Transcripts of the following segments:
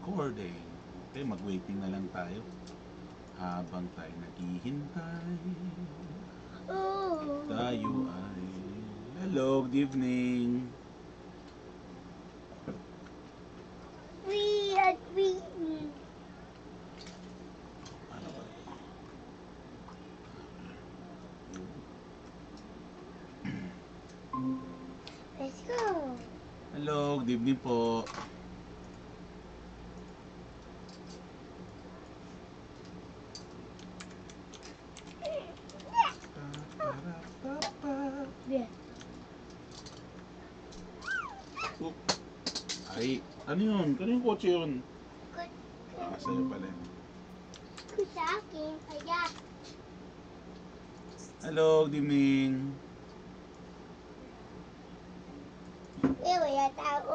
recording. Okay, mag-waiting na lang tayo habang tayo naghihintay. Tayo ay hello, good evening. Ano ba? Let's go. Hello, good evening po. Yeah. Oh. Ay, ano yun? Kanino kotse yun? Sa'yo pala yun. Sa akin, ayan. Hello, good evening. Wala tao.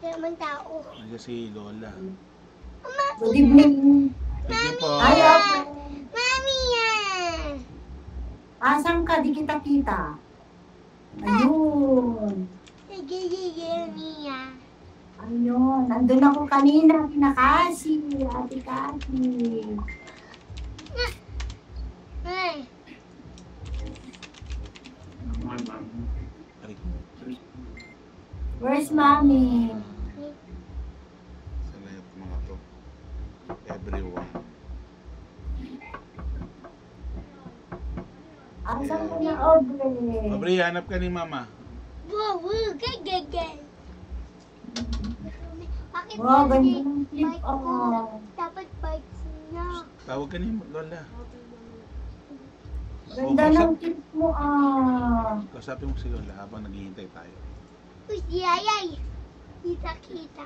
Wala naman tao. Nandiyan si Lola. Mama, Good evening. Thank you po. Ayaw. Mami yan. Asan ka? Di kita kita. Ayun. Nagigigil niya. Ayun. Nandun ako kanina. Kinakasi. Ate Kasi. Ay. Ay, Where's mommy? sa lahat mga to. Everyone. Asan ka na, Aubrey? Aubrey, hanap ka ni Mama. Wow, gagagay. Bakit Wow, kasi ganda ng clip. bike ko? Dapat bike na. Tawag ka ni Lola. Ganda ng clip mo, Kausapin mo si Lola habang naghihintay tayo. Uy, si Yayay. Kita-kita.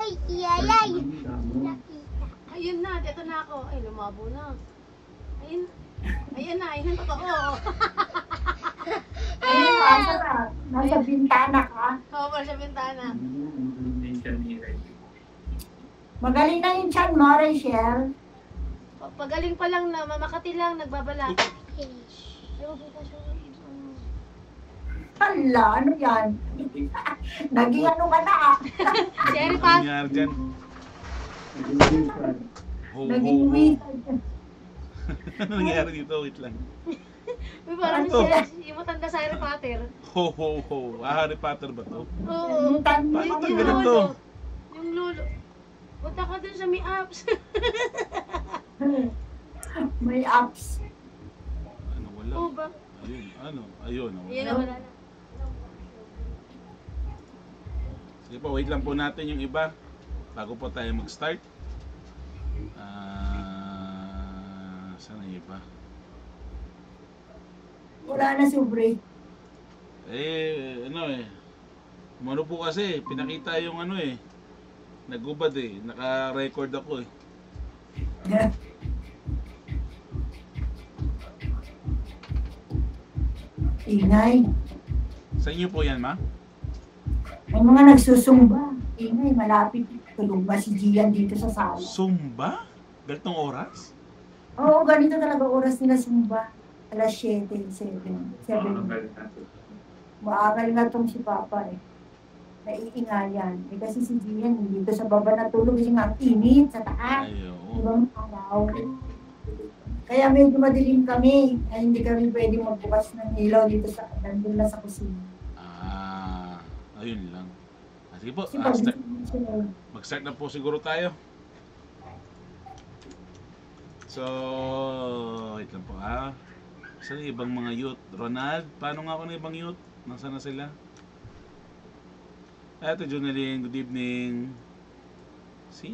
Uy, si Yayay. Kita-kita. Ayun na, dito na ako. Ay, lumabo na. Ayun. Ayun na, ayun ang totoo. Ayun, masarap. Nasa bintana ka. Oo, para sa bintana. Magaling na yung chan mo, Rachel. Pagaling pa lang na, mamakati lang, nagbabala. Fish. Hala, ano yan? Naging ano ka na, Si Eri Ano pa, nangyari dyan? Ho, ho, Naging ho. wizard. Ano nangyari dito? Wait lang. may parang Ano to? yung matanda sa Harry Potter. Ho, ho, ho. Harry Potter ba to? Oo. Tan- Paano Yung ganito? lolo. Yung lolo. Punta ka dun sa may apps. May apps. Ano, wala. Oo ba? Ayun, ano? Ayun, Ayun na, wala na. Sige po, wait lang po natin yung iba bago po tayo mag-start. Saan ang iba? Wala na si Aubrey. Ano po kasi, pinakita yung ano nagubad naka-record ako Ingay. Sa inyo po yan, Ma? May mga nagsusumba. Ingay, malapit. Tulog ba si Gian dito sa sala? Zumba? Ganitong oras? Oo, ganito talaga oras nila sumba. Alas 7, 7. Maagal na tong si Papa Naiingayan. Kasi si Gian dito sa baba natulog kasi nga ang init sa taas. Ay, oo. Ibang araw. Kaya medyo madilim kami. Ay, hindi kami pwedeng magbukas ng ilaw dito sa nandun na sa kusina. Ayun lang. Sige po, Kasi pag mag-start na po siguro tayo. So, wait lang po Saan yung ibang mga youth? Ronald, paano nga ako ng ibang youth? Nasaan na sila? Ate Jonaline, good evening. Si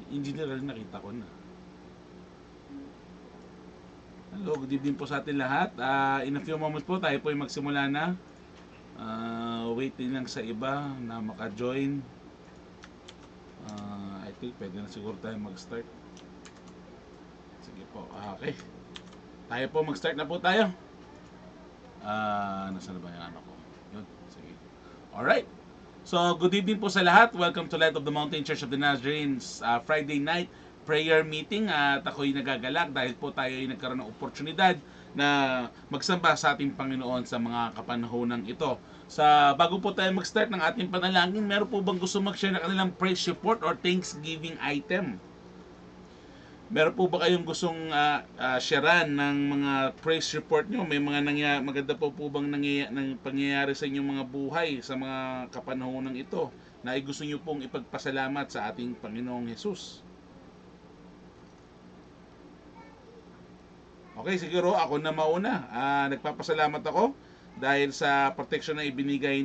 Engineer rin nakita ko na. Hello, good evening po sa atin lahat. In a few moments po tayo po ay magsimula na. Waiting lang sa iba na maka-join. I think pwede na siguro tayo mag-start. Sige po, okay. Tayo po, mag-start na po tayo. Nasaan na ba yung ano ko? Yun, sige. Alright. So, good evening po sa lahat. Welcome to Light of the Mountain Church of the Nazarenes Friday night prayer meeting. At ako'y nagagalak dahil po tayo ay nagkaroon ng oportunidad na magsamba sa ating Panginoon sa mga kapanahonang ito. Bago po tayo mag-start ng ating panalangin, meron po bang gusto mag-share na kanilang praise report or thanksgiving item? Meron po ba kayong gustong sharean ng mga praise report nyo? May mga maganda po bang pangyayari sa inyong mga buhay sa mga kapanahonang ito na gusto nyo pong ipagpasalamat sa ating Panginoong Jesus? Okay, siguro ako na mauna. Nagpapasalamat ako dahil sa protection na ibinigay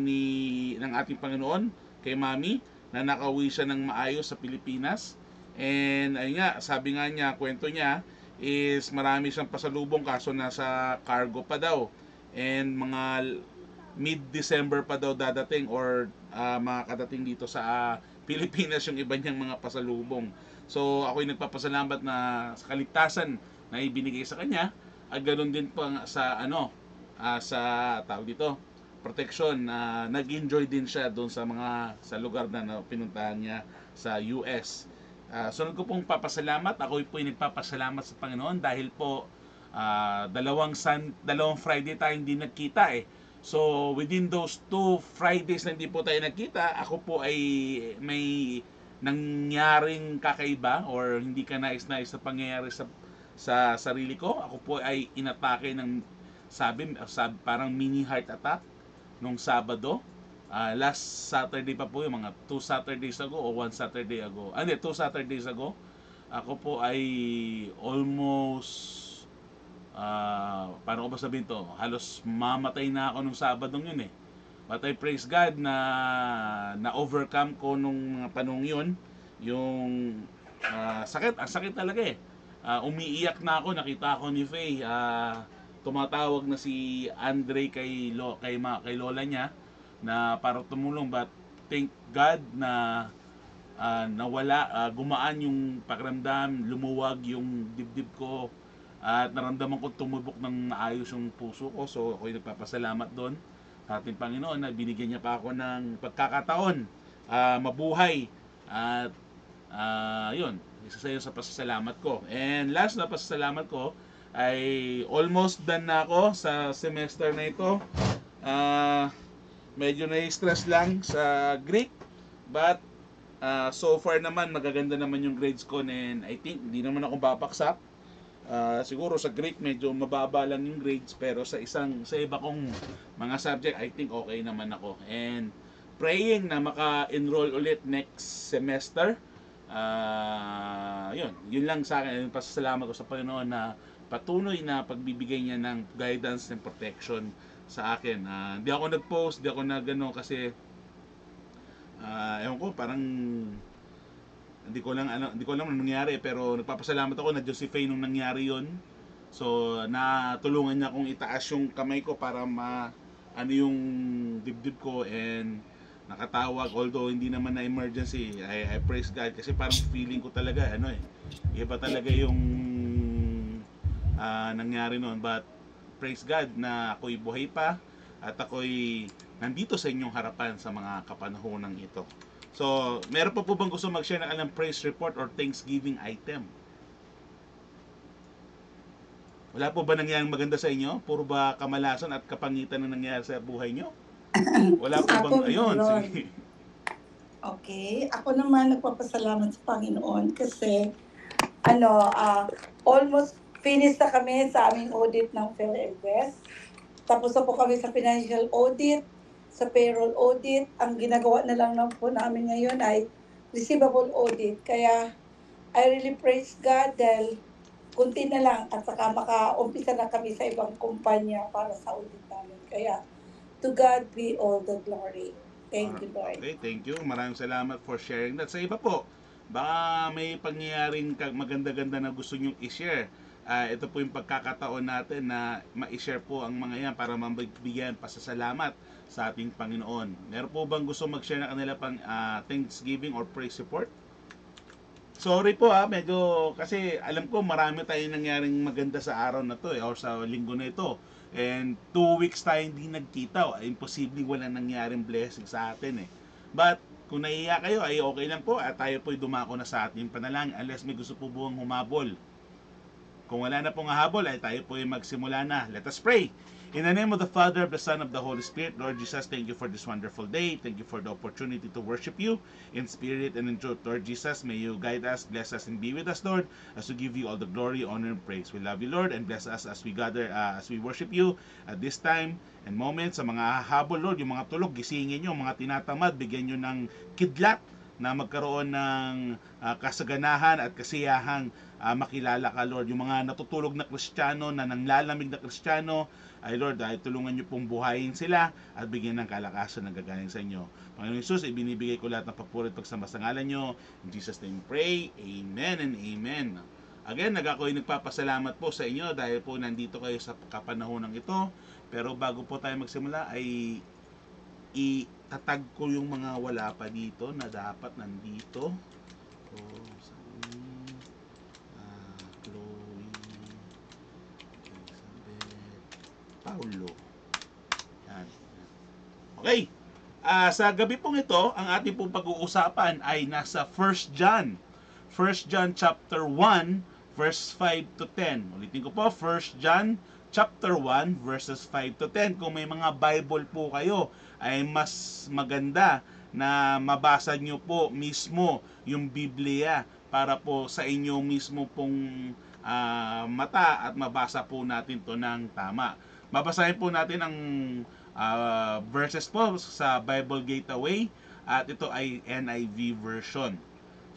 ng ating Panginoon kay Mami na nakauwi siya ng maayos sa Pilipinas. And ayun nga, sabi nga niya, kwento niya is marami siyang pasalubong kaso nasa cargo pa daw. And mga mid-December pa daw dadating or makakadating dito sa Pilipinas yung iba niyang mga pasalubong. So ako'y nagpapasalamat na sa kaligtasan na ibinigay sa kanya at ganoon din po sa sa tawag dito protection na nag-enjoy din siya doon sa lugar na pinuntahan niya sa US. Sunod ko pong papasalamat, ako po ay nagpapasalamat sa Panginoon dahil po dalawang Friday tayo hindi nagkita eh. So within those 2 Fridays na hindi po tayo nagkita, ako po ay may nangyaring kakaiba or hindi ka nais-nais na pangyayari sa sarili ko. Ako po ay inatake ng sabi parang mini heart attack nung Sabado. Last Saturday pa po yung mga 2 Saturdays ago o 1 Saturday ago. 2 Saturdays ago. Ako po ay almost paano ko ba sabihin to? Halos mamatay na ako nung Sabadong yun eh. But I praise God na overcome ko nung mga panong yun. Yung sakit, ang sakit talaga eh. Umiiyak na ako, nakita ako ni Faye. Tumatawag na si Andre kay lola niya na para tumulong, but thank God na nawala, gumaan yung pakiramdam, lumuwag yung dibdib ko at naramdaman ko tumubok ng maayos yung puso ko. So ako'y nagpapasalamat doon sa ating Panginoon na binigyan niya pa ako ng pagkakataon mabuhay at yun, isa sa yun sa pasasalamat ko. And last na pasasalamat ko ay almost done na ako sa semester na ito. Medyo na-stress lang sa Greek, but so far naman magaganda naman yung grades ko and I think hindi naman ako babaksak. Siguro sa Greek medyo mababa lang yung grades, pero sa iba kong mga subject I think okay naman ako. And praying na maka-enroll ulit next semester. Yun lang sa akin. Pasasalamat ko sa Panginoon na patuloy na pagbibigay niya ng guidance and protection sa akin. Hindi ako nag-post, hindi ako nag-ano kasi ewan ko, parang hindi ko lang anong nangyari, pero nagpapasalamat ako na Josephine nung nangyari yon. So natulungan niya akong itaas yung kamay ko para yung dibdib ko, and nakatawag, although hindi naman na emergency. I praise God kasi parang feeling ko talaga iba talaga yung nangyari noon, but praise God na ako'y buhay pa at ako'y nandito sa inyong harapan sa mga kapanahonang ito. So, meron pa po bang gusto mag-share na ng praise report or thanksgiving item? Wala po ba nangyaring maganda sa inyo? Puro ba kamalasan at kapangitan na nangyari sa buhay nyo? Wala po bang ayun? Sige. Okay, ako naman nagpapasalamat sa Panginoon kasi almost finished na kami sa aming audit ng PhilInvest. Tapos na po kami sa financial audit, sa payroll audit. Ang ginagawa na lang po namin ngayon ay receivable audit. Kaya I really praise God dahil kunti na lang at saka maka-umpisa na kami sa ibang kumpanya para sa audit namin. Kaya to God be all the glory. Thank you, Lord. Okay, thank you. Maraming salamat for sharing that. Sa iba po, baka may pangyayaring maganda-ganda na gusto nyo i-share. Ito po yung pagkakataon natin na ma-share po ang mga yan para mabigyan pasasalamat sa ating Panginoon. Meron po bang gusto mag-share na kanila pang thanksgiving or praise report? Sorry po medyo kasi alam ko marami tayong nangyaring maganda sa araw na to or sa linggo na ito. And 2 weeks tayo hindi nagkita. Imposibleng walang nangyaring blessing sa atin But kung naiiyak kayo ay okay lang po at tayo po'y dumako na sa ating panalangin unless may gusto po buong humabol. Kung wala na pong habol, ay tayo po ay magsimula na. Let us pray. In the name of the Father, of the Son, of the Holy Spirit, Lord Jesus, thank you for this wonderful day. Thank you for the opportunity to worship you in spirit and in truth. Lord Jesus, may you guide us, bless us, and be with us, Lord, as we give you all the glory, honor, and praise. We love you, Lord, and bless us as we gather, as we worship you at this time and moment. Sa mga habol, Lord, yung mga tulog, gisingin nyo, mga tinatamad, bigyan nyo ng kidlat na magkaroon ng kasaganahan at kasiyahang makilala ka, Lord. Yung mga natutulog na Kristiyano, na nanglalamig na Kristiyano, ay Lord, ay tulungan niyo pong buhayin sila at bigyan ng kalakasan na gagaling sa inyo. Panginoon Jesus, ibinibigay ko lahat ng papuri at pagsamba sa ngalan niyo. In Jesus' name pray. Amen and amen. Again, ako'y nagpapasalamat po sa inyo dahil po nandito kayo sa kapanahonang ito. Pero bago po tayo magsimula ay itatag ko yung mga wala pa dito na dapat nandito. So, Chloe, Elizabeth, Paulo. Yan. Okay. Sa gabi pong ito, ang ating pong pag-uusapan ay nasa 1 John. 1 John chapter 1 verse 5 to 10. Ulitin ko po, 1 John chapter 1 verses 5 to 10. Kung may mga Bible po kayo, ay mas maganda na mabasa nyo po mismo yung Biblia para po sa inyo mismo pong mata at mabasa po natin to ng tama. Babasahin po natin ang verses po sa Bible Gateway at ito ay NIV version.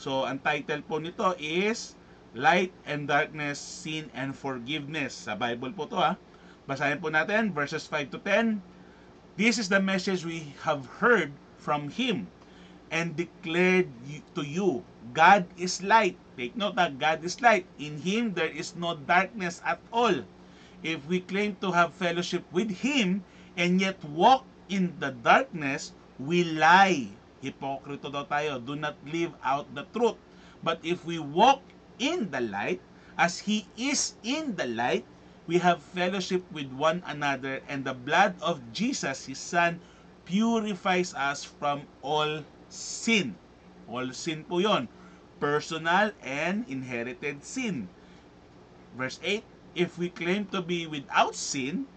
So, ang title po nito is Light and Darkness, Sin and Forgiveness. Sa Bible po to Basahin po natin verses 5 to 10. This is the message we have heard from Him and declared to you. God is light. Take note that God is light. In Him there is no darkness at all. If we claim to have fellowship with Him and yet walk in the darkness, we lie. Hipokrito daw tayo. Do not live out the truth. But if we walk in the light, as He is in the light, we have fellowship with one another, and the blood of Jesus, His Son, purifies us from all sin. All sin po yon. Personal and inherited sin. Verse 8, if we claim to be without sin,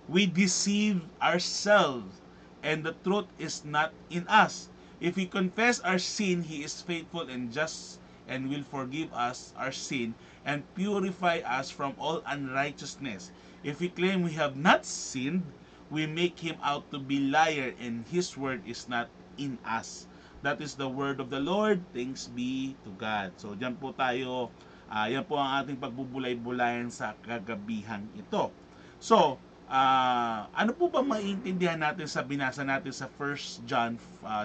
we deceive ourselves, and the truth is not in us. If we confess our sin, He is faithful and just and will forgive us our sin and purify us from all unrighteousness. If we claim we have not sinned, we make Him out to be liar, and His word is not in us. That is the word of the Lord. Thanks be to God. So, dyan po tayo. Yan po ang ating pagbubulay-bulayan sa kagabihang ito. So, ano po ba maiintindihan natin sa binasa natin sa 1 John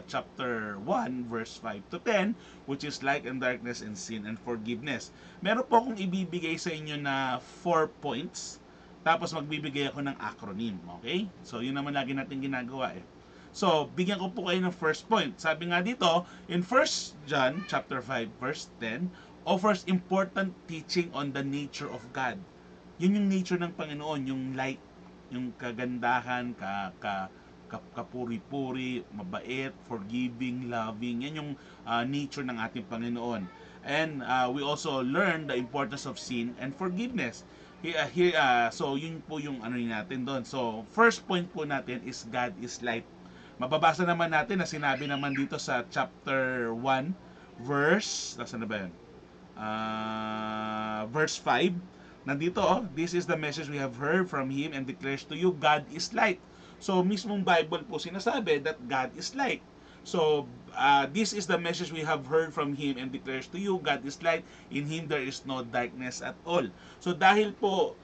chapter 1 verse 5 to 10, which is light and darkness and sin and forgiveness. Meron po akong ibibigay sa inyo na 4 points, tapos magbibigay ako ng acronym, okay? So yun naman lagi natin ginagawa So bigyan ko po kayo ng first point. Sabi nga dito in 1 John chapter 5 verse 10, offers important teaching on the nature of God. Yun yung nature ng Panginoon, yung light, yung kagandahan, kapuri-puri, mabait, forgiving, loving. Yan yung nature ng ating Panginoon. And we also learn the importance of sin and forgiveness. So yun po yung ano natin doon. So first point po natin is God is light. Mababasa naman natin na sinabi naman dito sa chapter 1 verse, nasaan na ba yun? Verse 5. Nandito, this is the message we have heard from Him and declares to you, God is light. So, mismong Bible po sinasabi that God is light. So, this is the message we have heard from Him and declares to you, God is light. In Him there is no darkness at all. So, dahil po,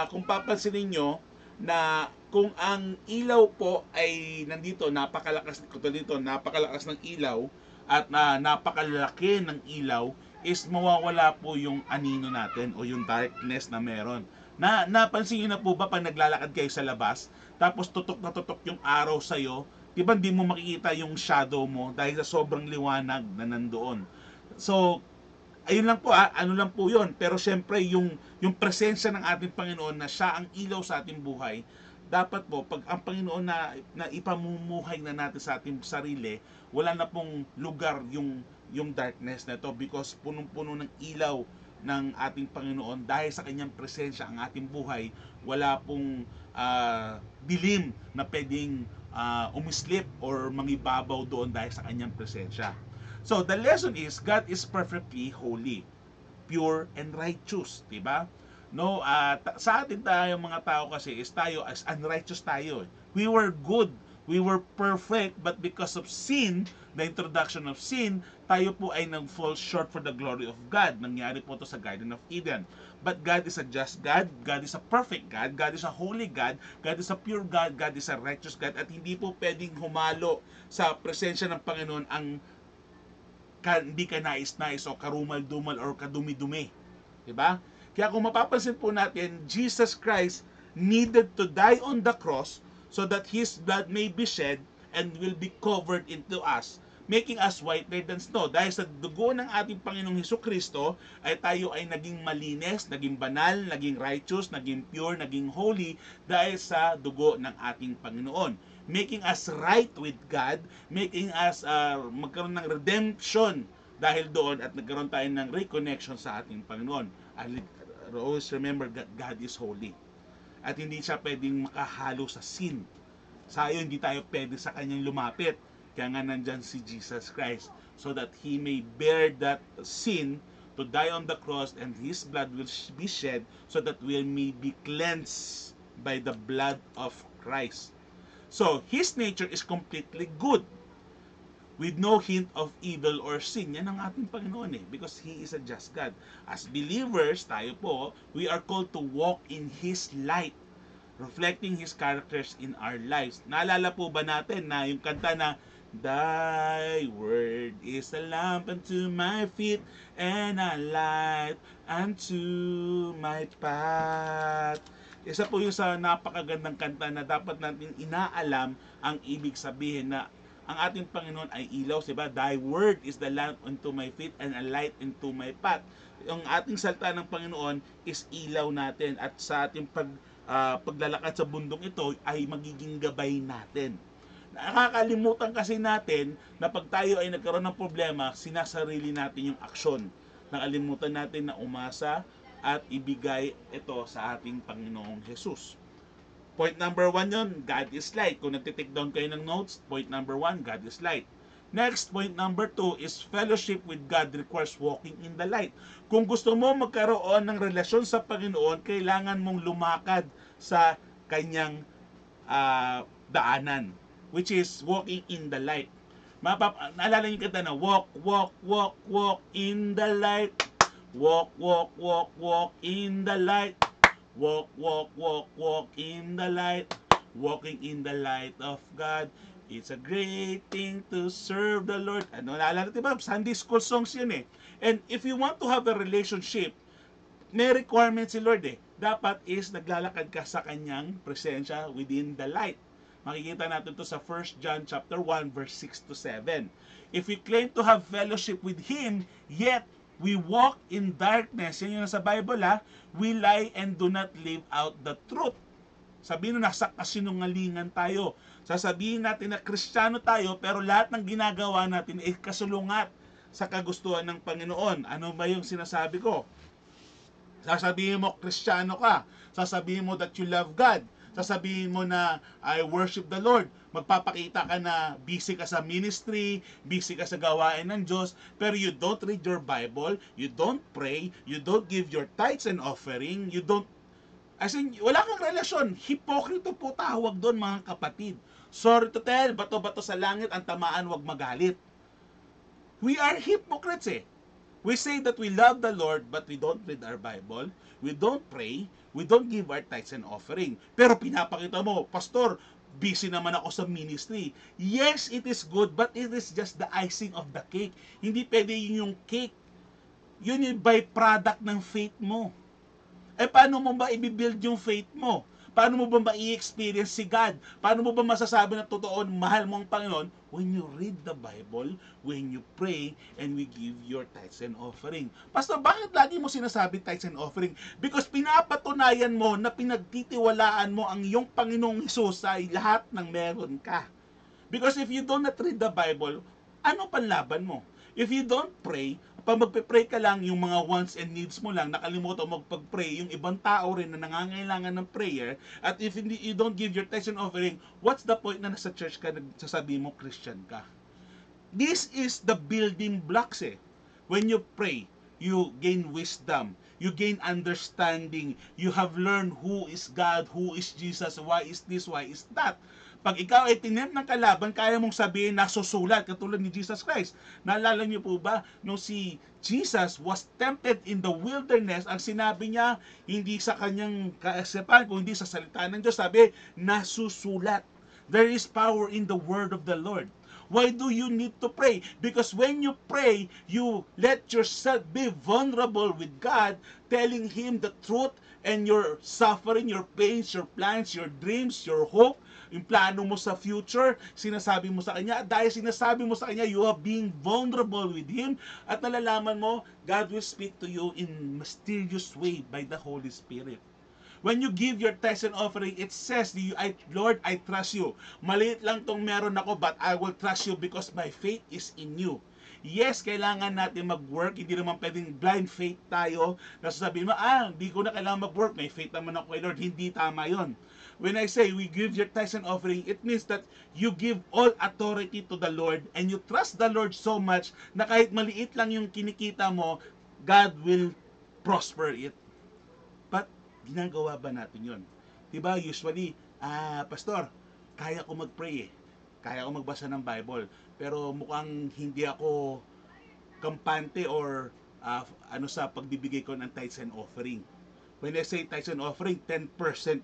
kung papansinin nyo, na kung ang ilaw po ay nandito, napakalakas ng ilaw, at napakalaki ng ilaw, is mawawala po yung anino natin o yung darkness na meron. Napansin niyo na po ba pag naglalakad kayo sa labas, tapos tutok na tutok yung araw sa'yo, di ba hindi mo makikita yung shadow mo dahil sa sobrang liwanag na nandoon. So, ayun lang po ano lang po yun. Pero syempre yung presensya ng ating Panginoon na siya ang ilaw sa ating buhay, dapat po pag ang Panginoon na ipamumuhay na natin sa ating sarili, wala na pong lugar yung darkness na ito because punong-puno ng ilaw ng ating Panginoon. Dahil sa kanyang presensya ang ating buhay, wala pong dilim na pwedeng umislip or mangibabaw doon dahil sa kanyang presensya. So the lesson is, God is perfectly holy, pure and righteous, 'di ba? No, sa atin tayo mga tao kasi is tayo as unrighteous tayo. We were good, we were perfect, but because of sin, the introduction of sin, tayo po ay nag-fall short for the glory of God. Nangyari po to sa Garden of Eden. But God is a just God, God is a perfect God, God is a holy God, God is a pure God, God is a righteous God, at hindi po pwedeng humalo sa presensya ng Panginoon ang hindi ka nais-nais o karumal-dumal or kadumi-dumi. Diba? Kaya kung mapapansin po natin, Jesus Christ needed to die on the cross so that His blood may be shed and will be covered into us, making us whiter than snow. Dahil sa dugo ng ating Panginoong Hesukristo ay tayo ay naging malinis, naging banal, naging righteous, naging pure, naging holy dahil sa dugo ng ating Panginoon. Making us right with God, making us magkaroon ng redemption dahil doon at nagkaroon tayo ng reconnection sa ating Panginoon. Always remember that God is holy. At hindi siya pwedeng makahalo sa sin. Sa iyo, hindi tayo pwede sa kanyang lumapit. Kaya nga nandyan si Jesus Christ so that He may bear that sin to die on the cross and His blood will be shed so that we may be cleansed by the blood of Christ. So, His nature is completely good with no hint of evil or sin. Yan ang ating Panginoon because He is a just God. As believers, tayo po, we are called to walk in His light, reflecting His characters in our lives. Naalala po ba natin na yung kanta na Thy word is a lamp unto my feet and a light unto my path. Isa po yung sa napakagandang kanta na dapat natin inaalam ang ibig sabihin na ang ating Panginoon ay ilaw, diba? Thy word is the lamp unto my feet and a light unto my path. Yung ating salita ng Panginoon is ilaw natin at sa ating paglalakad sa bundok ito ay magiging gabay natin. Nakakalimutan kasi natin na pag tayo ay nagkaroon ng problema, sinasarili natin yung aksyon. Nakalimutan natin na umasa at ibigay ito sa ating Panginoong Jesus. Point number 1 yun, God is light. Kung nagtitake down kayo ng notes, point number 1, God is light. Next, point number 2 is fellowship with God requires walking in the light. Kung gusto mo magkaroon ng relasyon sa Panginoon, kailangan mong lumakad sa kanyang daanan, which is walking in the light. Naalala niyo kanta na walk, walk, walk, walk in the light. Walk, walk, walk, walk in the light. Walk, walk, walk, walk in the light. Walking in the light of God. It's a great thing to serve the Lord. Ano, naalala natin ba? Sunday school songs yun And if you want to have a relationship, may requirement si Lord Dapat is naglalakad ka sa kanyang presensya within the light. Makikita natin to sa 1 John chapter 1 verse 6 to 7. If we claim to have fellowship with Him, yet we walk in darkness, yan yung nasa Bible we lie and do not live out the truth. Sabihin na nasa kasinungalingan tayo. Sasabihin natin na Kristiyano tayo, pero lahat ng ginagawa natin ay kasulungat sa kagustuhan ng Panginoon. Ano ba yung sinasabi ko? Sasabihin mo Kristiyano ka. Sasabihin mo that you love God. Sasabihin mo na I worship the Lord. Magpapakita ka na busy ka sa ministry, busy ka sa gawain ng Diyos, pero you don't read your Bible, you don't pray, you don't give your tithes and offering, you don't, as in, wala kang relasyon. Hipokrito po tawag doon mga kapatid. Sorry to tell, bato-bato sa langit, ang tamaan wag magalit. We are hypocrites We say that we love the Lord, but we don't read our Bible, we don't pray, we don't give our tithes and offering. Pero pinapakita mo, Pastor, busy naman ako sa ministry. Yes, it is good, but it is just the icing of the cake. Hindi pwede yun yung cake. Yun yung byproduct ng faith mo. Paano mo ba i-build yung faith mo? Paano mo ba ma-i-experience si God? Paano mo ba masasabi na totoo, mahal mo ang Panginoon? When you read the Bible, when you pray, and we give your tithes and offering. Pastor, bakit lagi mo sinasabi tithes and offering? Because pinapatunayan mo na pinagtitiwalaan mo ang iyong Panginoong Hesus ay lahat ng meron ka. Because if you do not read the Bible, ano panlaban mo? If you don't pray, pag magpe-pray ka lang, yung mga wants and needs mo lang, nakalimutan mo magpag-pray, yung ibang tao rin na nangangailangan ng prayer, at if hindi, you don't give your tithes and offering, what's the point na nasa church ka, nagsasabi mo Christian ka? This is the building blocks eh. When you pray, you gain wisdom, you gain understanding, you have learned who is God, who is Jesus, why is this, why is that. Pag ikaw ay tinempt ng kalaban, kaya mong sabihin nasusulat, katulad ni Jesus Christ. Naalala niyo po ba, nung si Jesus was tempted in the wilderness, ang sinabi niya, hindi sa kanyang kaisipan, kundi sa salita ng Diyos, sabi, nasusulat. There is power in the word of the Lord. Why do you need to pray? Because when you pray, you let yourself be vulnerable with God, telling Him the truth and your suffering, your pains, your plans, your dreams, your hope, yung plano mo sa future, sinasabi mo sa Kanya. Dahil sinasabi mo sa Kanya, you are being vulnerable with Him, at nalalaman mo, God will speak to you in mysterious way by the Holy Spirit. When you give your tithes and offering, it says, Lord, I trust you. Maliit lang tong meron ako, but I will trust you because my faith is in you. Yes, kailangan natin mag-work. Hindi naman pwedeng blind faith tayo. Nasasabihin mo, hindi ko na kailangan mag-work. May faith naman ako kay Lord. Hindi tama yon. When I say we give your tithes and offering, it means that you give all authority to the Lord and you trust the Lord so much na kahit maliit lang yung kinikita mo, God will prosper it. But ginagawa ba natin yon? Diba, usually, Pastor, kaya ko mag-pray eh. Kaya ko magbasa ng Bible. Pero mukhang hindi ako kampante or sa pagbibigay ko ng tithes and offering. When I say tithes and offering, 10%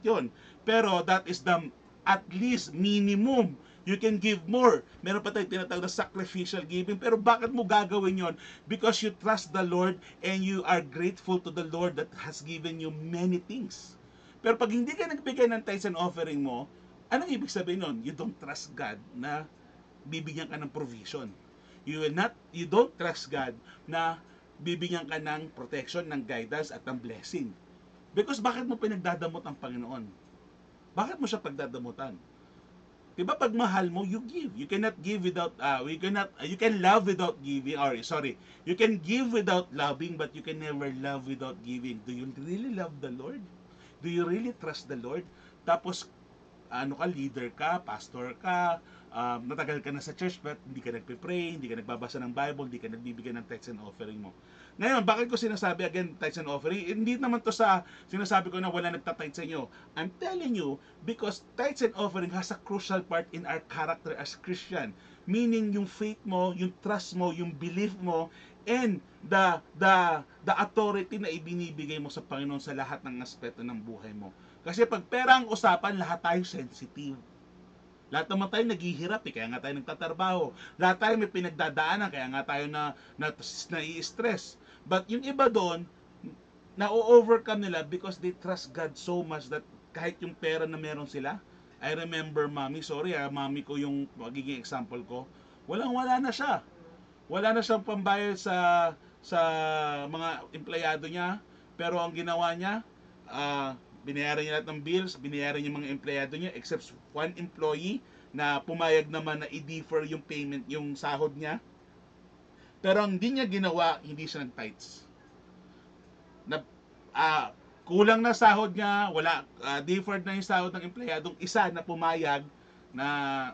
yon. Pero that is the at least minimum. You can give more. Meron pa tayong tinatawag na sacrificial giving. Pero bakit mo gagawin yon? Because you trust the Lord and you are grateful to the Lord that has given you many things. Pero pag hindi ka nagbigay ng tithes and offering mo, anong ibig sabihin nun? You don't trust God na bibigyan ka ng provision. You don't trust God na bibigyan ka ng protection, ng guidance at ng blessing. Because bakit mo pinagdadamot ang Panginoon? Bakit mo siya pagdadamutan? Diba pag mahal mo, you give. You cannot give without, you can love without giving, you can give without loving, but you can never love without giving. Do you really love the Lord? Do you really trust the Lord? Tapos, leader ka, pastor ka, natagal ka na sa church, but hindi ka nagpe-pray, hindi ka nagbabasa ng Bible, hindi ka nagbibigay ng tithes and offering mo. Ngayon, bakit ko sinasabi again, tithes and offering? Hindi naman to sa sinasabi ko na wala nagtatithe sa inyo. I'm telling you, because tithes and offering has a crucial part in our character as Christian. Meaning, yung faith mo, yung trust mo, yung belief mo, and the authority na ibinibigay mo sa Panginoon sa lahat ng aspeto ng buhay mo. Kasi pag pera ang usapan, lahat tayo sensitive. Lahat naman tayo naghihirap kaya nga tayo nagtatrabaho. Lahat tayo may pinagdadaanan, kaya nga tayo na-i-stress. But yung iba doon, na-overcome nila because they trust God so much that kahit yung pera na meron sila, I remember mami ko yung magiging example ko, wala na siya. Wala na siyang pambayad sa mga empleyado niya, pero ang ginawa niya, binayaran niya lahat ng bills, binayaran niya mga empleyado niya, except one employee na pumayag naman na i-defer yung payment, yung sahod niya. Pero ang hindi niya ginawa, hindi siya nag-tithes. Kulang na sahod niya, deferred na yung sahod ng empleyadong isa na pumayag na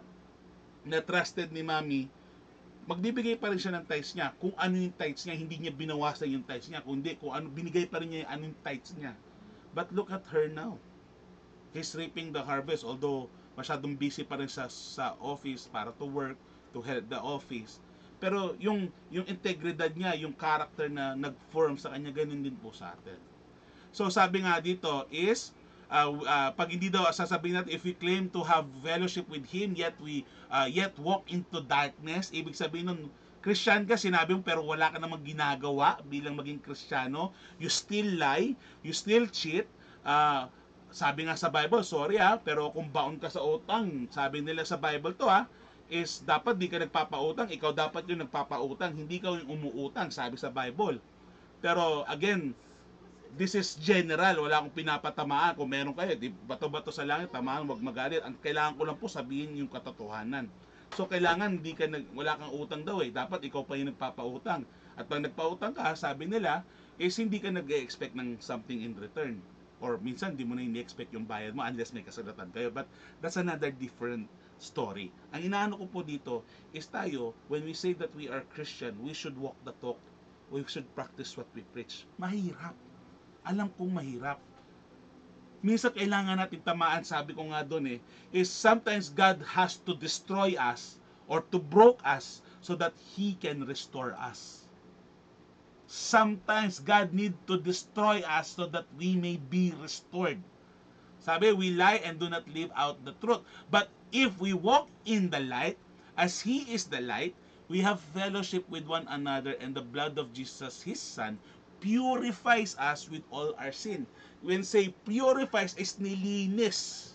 trusted ni mami, magbibigay pa rin siya ng tithes niya. Kung ano yung tithes niya, hindi niya binawasan yung tithes niya. Kundi kung ano, binigay pa rin niya yung anong tithes niya. But look at her now. He's reaping the harvest. Although masyadong busy pa rin sa office para to work, to head the office. Pero yung integridad niya, yung character na nag-form sa kanya, ganun din po sa atin. So sabi nga dito is, pag hindi daw sasabihin natin, if we claim to have fellowship with Him, yet we yet walk into darkness, ibig sabihin nun, Christian ka, sinabi mo, pero wala ka namang ginagawa bilang maging Kristiyano, you still lie, you still cheat, sabi nga sa Bible, sorry pero kung baon ka sa utang, sabi nila sa Bible to is dapat di ka nagpapautang, ikaw dapat yung nagpapautang, hindi ka yung umuutang, sabi sa Bible. Pero again, this is general, wala akong pinapatamaan. Kung meron kayo, di bato-bato sa langit, tamaan, wag magalit. Ang kailangan ko lang po sabihin yung katotohanan. So kailangan wala kang utang daw eh. Dapat ikaw pa yung nagpapautang. At pag nagpautang ka, sabi nila, is hindi ka nag-expect ng something in return. Or minsan, di mo na ini-expect yung bayad mo unless may kasalatan kayo. But that's another different story. Ang inaano ko po dito is tayo, when we say that we are Christian, we should walk the talk. We should practice what we preach. Mahirap. Alam kong mahirap. Minsan kailangan natin tamaan, sabi ko nga doon is sometimes God has to destroy us or to broke us so that He can restore us. Sometimes God need to destroy us so that we may be restored. Sabi, we lie and do not live out the truth. But if we walk in the light, as He is the light, we have fellowship with one another, and the blood of Jesus, His Son, purifies us with all our sin. When say purifies, is nilinis.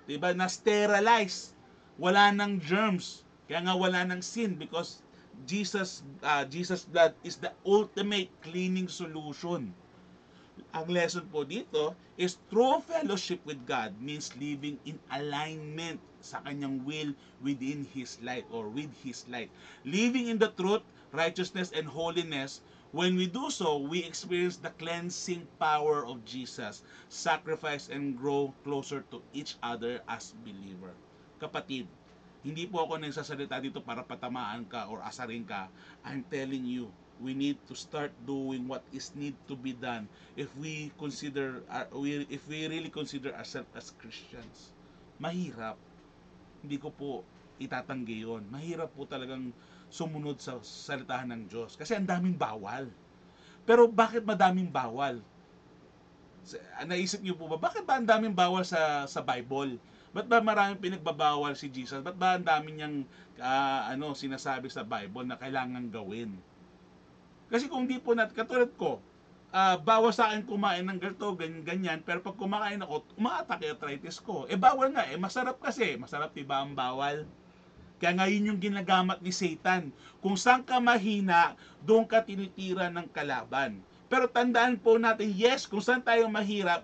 Diba? Na-sterilize. Wala ng germs. Kaya nga wala ng sin because Jesus blood is the ultimate cleaning solution. Ang lesson po dito is true fellowship with God means living in alignment sa kanyang will within His light or with His light. Living in the truth, righteousness, and holiness. When we do so, we experience the cleansing power of Jesus, sacrifice, and grow closer to each other as believer. Kapatid, hindi po ako nagsasalita dito para patamaan ka or asarin ka. I'm telling you, we need to start doing what is need to be done if we really consider ourselves as Christians. Mahirap. Hindi ko po itatanggi yun. Mahirap po talagang sumunod sa salitahan ng Diyos. Kasi ang daming bawal. Pero bakit madaming bawal? Naisip niyo po ba, bakit ba ang daming bawal sa Bible? Ba't ba maraming pinagbabawal si Jesus? Ba't ba ang daming niyang sinasabi sa Bible na kailangan gawin? Kasi kung di po katulad ko, bawal sa akin kumain ng ganito, ganyan, pero pag kumakain ako, umaatake arthritis ko. Bawal nga, masarap kasi. Masarap, diba ang bawal? Kaya ngayon yung ginagamit ni Satan. Kung saan ka mahina, doon ka tinitira ng kalaban. Pero tandaan po natin, yes, kung saan tayo mahirap,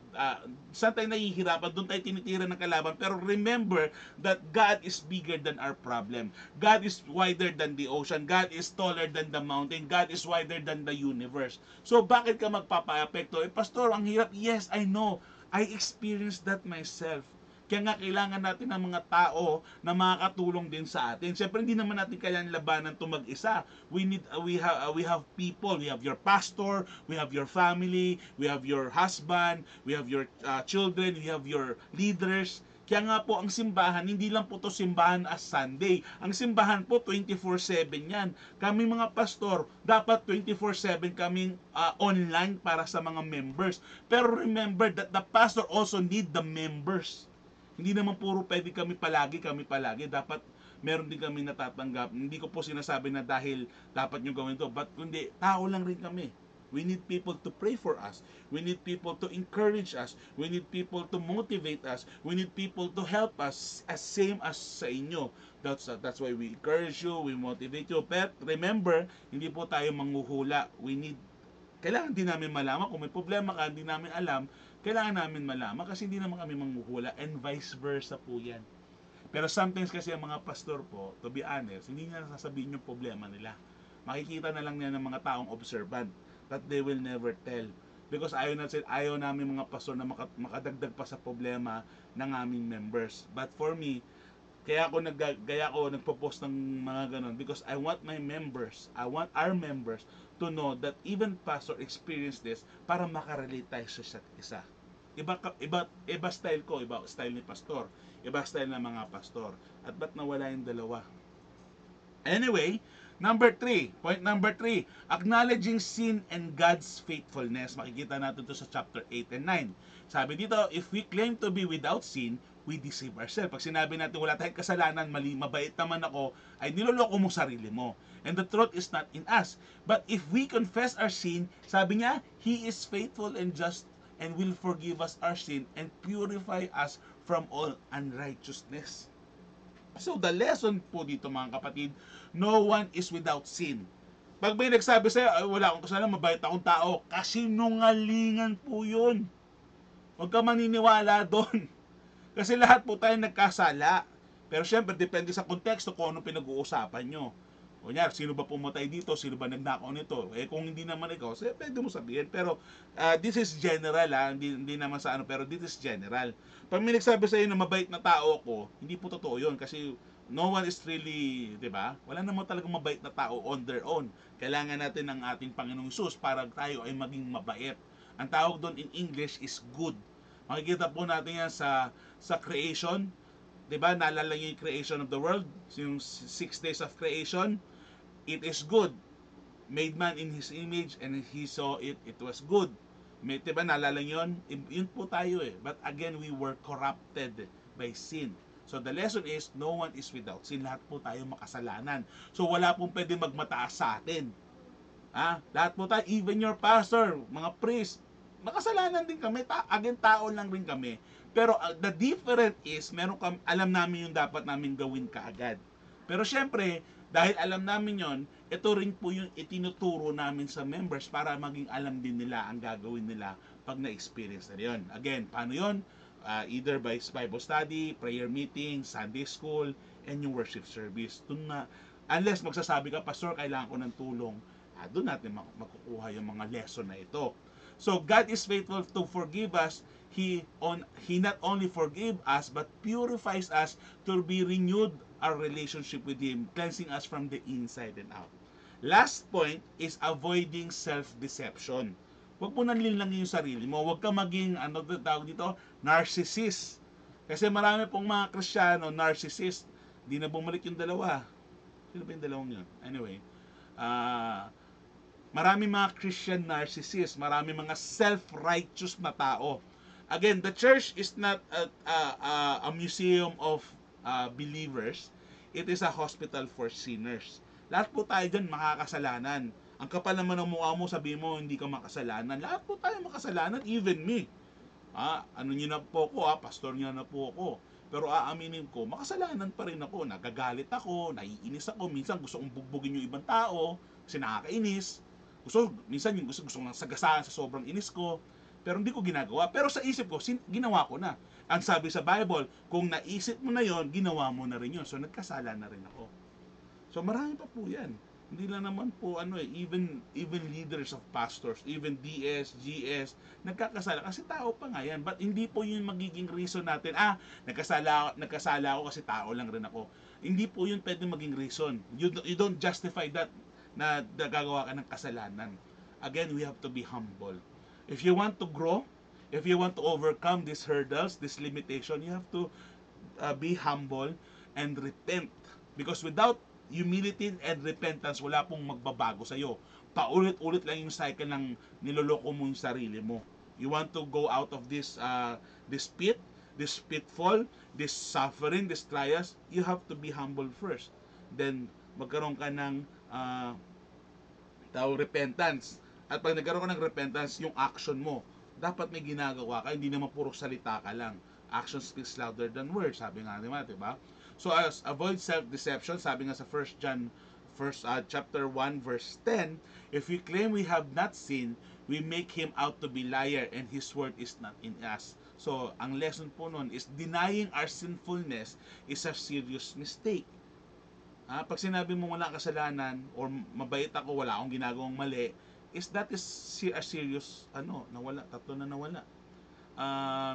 saan tayo nahihirapan, doon tayo tinitira ng kalaban. Pero remember that God is bigger than our problem. God is wider than the ocean. God is taller than the mountain. God is wider than the universe. So bakit ka magpapa-apekto? Pastor, ang hirap. Yes, I know. I experienced that myself. Kaya nga kailangan natin ng mga tao na makakatulong din sa atin. Siyempre hindi naman natin kailangan labanan 'to mag-isa. We have people, we have your pastor, we have your family, we have your husband, we have your children, we have your leaders. Kaya nga po ang simbahan, hindi lang po to simbahan as Sunday. Ang simbahan po 24/7 yan. Kami mga pastor, dapat 24/7 kaming online para sa mga members. Pero remember that the pastor also need the members. Hindi naman puro pwede kami palagi. Dapat meron din kami natatanggap. Hindi ko po sinasabi na dahil dapat nyo gawin to. But kundi, tao lang rin kami. We need people to pray for us. We need people to encourage us. We need people to motivate us. We need people to help us as same as sa inyo. That's why we encourage you, we motivate you. But remember, hindi po tayo manghuhula. Kailangan din namin malaman kung may problema ka, hindi namin alam, kailangan namin malaman kasi hindi naman kami manghuhula and vice versa po yan. Pero sometimes kasi ang mga pastor po, to be honest, hindi nila sasabihin yung problema nila. Makikita na lang niya ng mga taong observant that they will never tell. Because ayaw namin mga pastor na makadagdag pa sa problema ng aming members. But for me, kaya ako nagpo-post ng mga ganon because I want my members, I want our members to know that even pastor experience this para makarelate tayo sa isa't isa. Iba style ko, iba style ni pastor, iba style ng mga pastor. At ba't nawala yung dalawa? Anyway, point number 3, acknowledging sin and God's faithfulness. Makikita natin to sa chapter 8 and 9. Sabi dito, if we claim to be without sin, we deceive ourselves. Pag sinabi natin wala tayong kasalanan, mali, mabait naman ako, ay niloloko mo sarili mo. And the truth is not in us. But if we confess our sin, sabi niya, He is faithful and just and will forgive us our sin and purify us from all unrighteousness. So the lesson po dito mga kapatid, no one is without sin. Pag may nagsabi sa'yo, ay wala akong kasalanan, mabait akong tao, kasinungalingan po yun. Huwag ka maniniwala doon. Kasi lahat po tayo nagkasala. Pero syempre, depende sa konteksto kung anong pinag-uusapan nyo. Kunyari, sino ba pumatay dito? Sino ba nagnakaw nito? Eh, kung hindi naman ikaw, pwede mo sabihin. Pero, this is general, hindi naman sa ano, pero this is general. Pag may nagsabi sa'yo na mabait na tao ako, hindi po totoo yun. Kasi, no one is really, di ba? Wala naman talagang mabait na tao on their own. Kailangan natin ng ating Panginoong Hesus para tayo ay maging mabait. Ang tawag doon in English is good. Makikita po natin yan sa creation. Di ba? Naalala niyo yung creation of the world? Yung 6 days of creation. It is good. Made man in His image and He saw it. It was good. May, diba, naalala nyo yun? Yun po tayo eh. But again, we were corrupted by sin. So the lesson is, no one is without sin. Lahat po tayo makasalanan. So wala pong pwede magmataas sa atin. Lahat po tayo, even your pastor, mga priest, makasalanan din kami. Again, tao lang rin kami. Pero the difference is, alam namin yung dapat namin gawin kaagad. Pero syempre, dahil alam namin yon, ito rin po yung itinuturo namin sa members para maging alam din nila ang gagawin nila pag na-experience na yun. Again, paano yun? Either by Bible study, prayer meeting, Sunday school, and yung worship service. Doon na, unless magsasabi ka, Pastor, kailangan ko ng tulong, doon natin makukuha yung mga lesson na ito. So, God is faithful to forgive us. He not only forgive us, but purifies us to be renewed our relationship with Him, cleansing us from the inside and out. Last point is avoiding self-deception. Huwag mo nanlilangin yung sarili mo. Huwag ka maging, tawag dito, narcissist. Kasi marami pong mga Kristiyano, narcissist. Di na bumalik yung dalawa. Sino ba yung dalawang yun? Anyway, marami mga Christian narcissist. Marami mga self-righteous na tao. Again, the church is not a museum of believers. It is a hospital for sinners. Lahat po tayo dyan makakasalanan. Ang kapal naman ng mukha mo, sabi mo hindi ka makasalanan. Lahat po tayo makasalanan, even me. Ano nyo na po ako, pastor nyo na po ako. Pero aaminin ko, makasalanan pa rin ako. Nagagalit ako, naiinis ako. Minsan gusto kong bugbugin yung ibang tao kasi nakakainis. Minsan yung gusto kong sagasaan sa sobrang inis ko. Pero hindi ko ginagawa. Pero sa isip ko, ginawa ko na. Ang sabi sa Bible, kung naisip mo na yon, ginawa mo na rin yon. So, nagkasala na rin ako. So, marami pa po yan. Hindi lang naman po, even leaders of pastors, even DS, GS, nagkakasala. Kasi tao pa nga yan. But hindi po yun magiging reason natin, nagkasala ako kasi tao lang rin ako. Hindi po yun pwede maging reason. You don't justify that na gagawa ka ng kasalanan. Again, we have to be humble. If you want to grow, if you want to overcome these hurdles, this limitation, you have to be humble and repent. Because without humility and repentance, wala pong magbabago sa'yo. Paulit-ulit lang yung cycle ng niloloko mo yung sarili mo. You want to go out of this pit, this pitfall, this suffering, this trials, you have to be humble first. Then, magkaroon ka ng repentance. At pag nagkaroon ka ng repentance, yung action mo, dapat may ginagawa ka, hindi naman puro salita ka lang. Action speaks louder than words, sabi nga naman, diba? So, avoid self-deception, sabi nga sa 1 John chapter 1 verse 10, if we claim we have not sinned, we make him out to be liar and his word is not in us. So, ang lesson po nun is denying our sinfulness is a serious mistake. Pag sinabi mo wala kasalanan or mabait ako, wala akong ginagawang mali, that is a serious nawala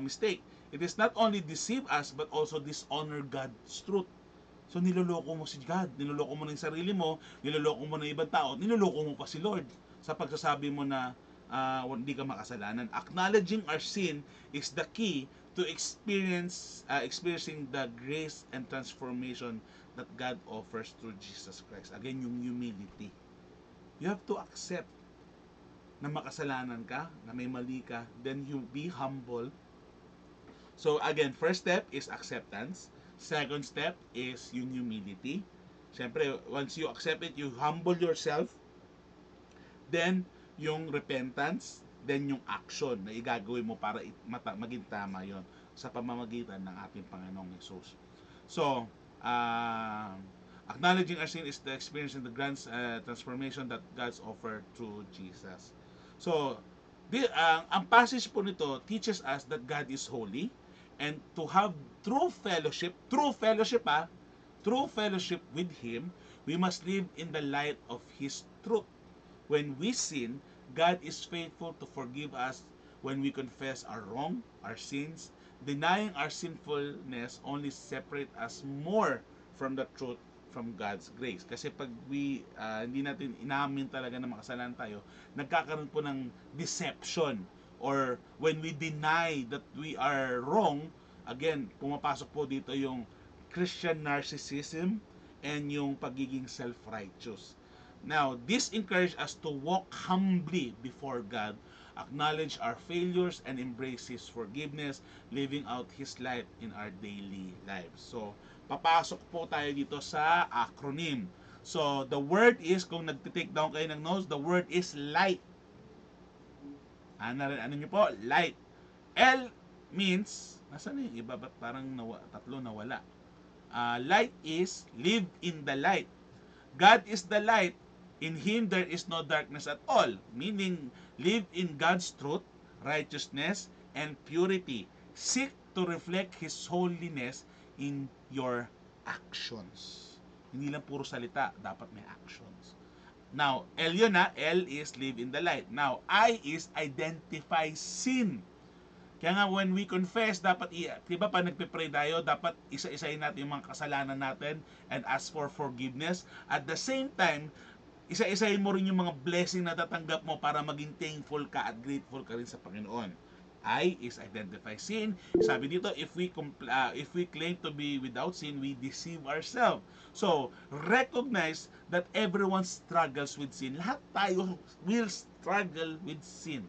mistake. It is not only deceive us but also dishonor God's truth. So niloloko mo si God, niloloko mo na yung sarili mo, niloloko mo na ibang tao, niloloko mo pa si Lord sa pagsasabi mo na hindi ka makasalanan. Acknowledging our sin is the key to experiencing the grace and transformation that God offers through Jesus Christ. Again, yung humility. You have to accept na makasalanan ka, na may mali ka, then you be humble. So again, first step is acceptance. Second step is yung humility. Siyempre, once you accept it, you humble yourself. Then, yung repentance. Then, yung action na igagawin mo para maging tama yon sa pamamagitan ng ating Panginoong Hesus. So, acknowledging our sin is the experience in the grand transformation that God's offered through Jesus. So, ang passage po nito teaches us that God is holy And to have true fellowship true fellowship with Him, we must live in the light of His truth. When we sin, God is faithful to forgive us when we confess our wrong, our sins. Denying our sinfulness only separate us more from the truth, from God's grace. Kasi pag hindi natin inamin talaga na makasalanan tayo, nagkakaroon po ng deception, or when we deny that we are wrong, again, pumapasok po dito yung Christian narcissism and yung pagiging self-righteous. Now, this encourages us to walk humbly before God, acknowledge our failures, and embrace His forgiveness, living out His light in our daily lives. So, papasok po tayo dito sa acronym. So, the word is, kung nagtitake down kayo ng notes, the word is light. Ano nyo po? Light. L means, nasaan na yung iba? Ba't parang tatlo nawala? Light is, live in the light. God is the light. In Him there is no darkness at all. Meaning, live in God's truth, righteousness, and purity. Seek to reflect His holiness in your actions. Hindi lang puro salita, dapat may actions. Now, L yun na. L is live in the light. Now, I is identify sin. Kaya nga, when we confess, dapat, diba pa nagpe-pray tayo, dapat isa-isahin natin yung mga kasalanan natin and ask for forgiveness. At the same time, isa-isahin mo rin yung mga blessing na tatanggap mo para maging thankful ka at grateful ka rin sa Panginoon. I is identify sin. Sabi dito, if we claim to be without sin, we deceive ourselves. So, recognize that everyone struggles with sin. Lahat tayo will struggle with sin.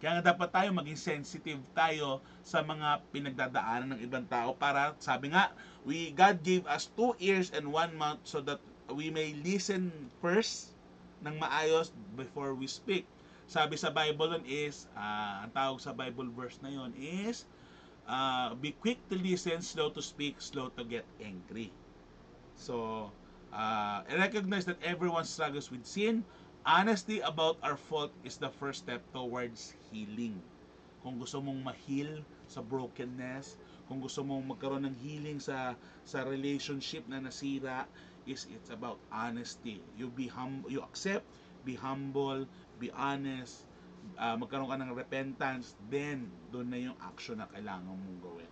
Kaya nga dapat tayo maging sensitive tayo sa mga pinagdadaanan ng ibang tao para, sabi nga, God gave us 2 ears and 1 mouth so that we may listen first ng maayos before we speak. Sabi sa Bible nun is, ang tawag sa Bible verse na yon is, be quick to listen, slow to speak, slow to get angry. So, recognize that everyone struggles with sin. Honesty about our fault is the first step towards healing. Kung gusto mong ma-heal sa brokenness, kung gusto mong magkaroon ng healing sa relationship na nasira, it's about honesty. You accept, be humble, be honest, magkaroon ka ng repentance, then doon na yung action na kailangan mong gawin.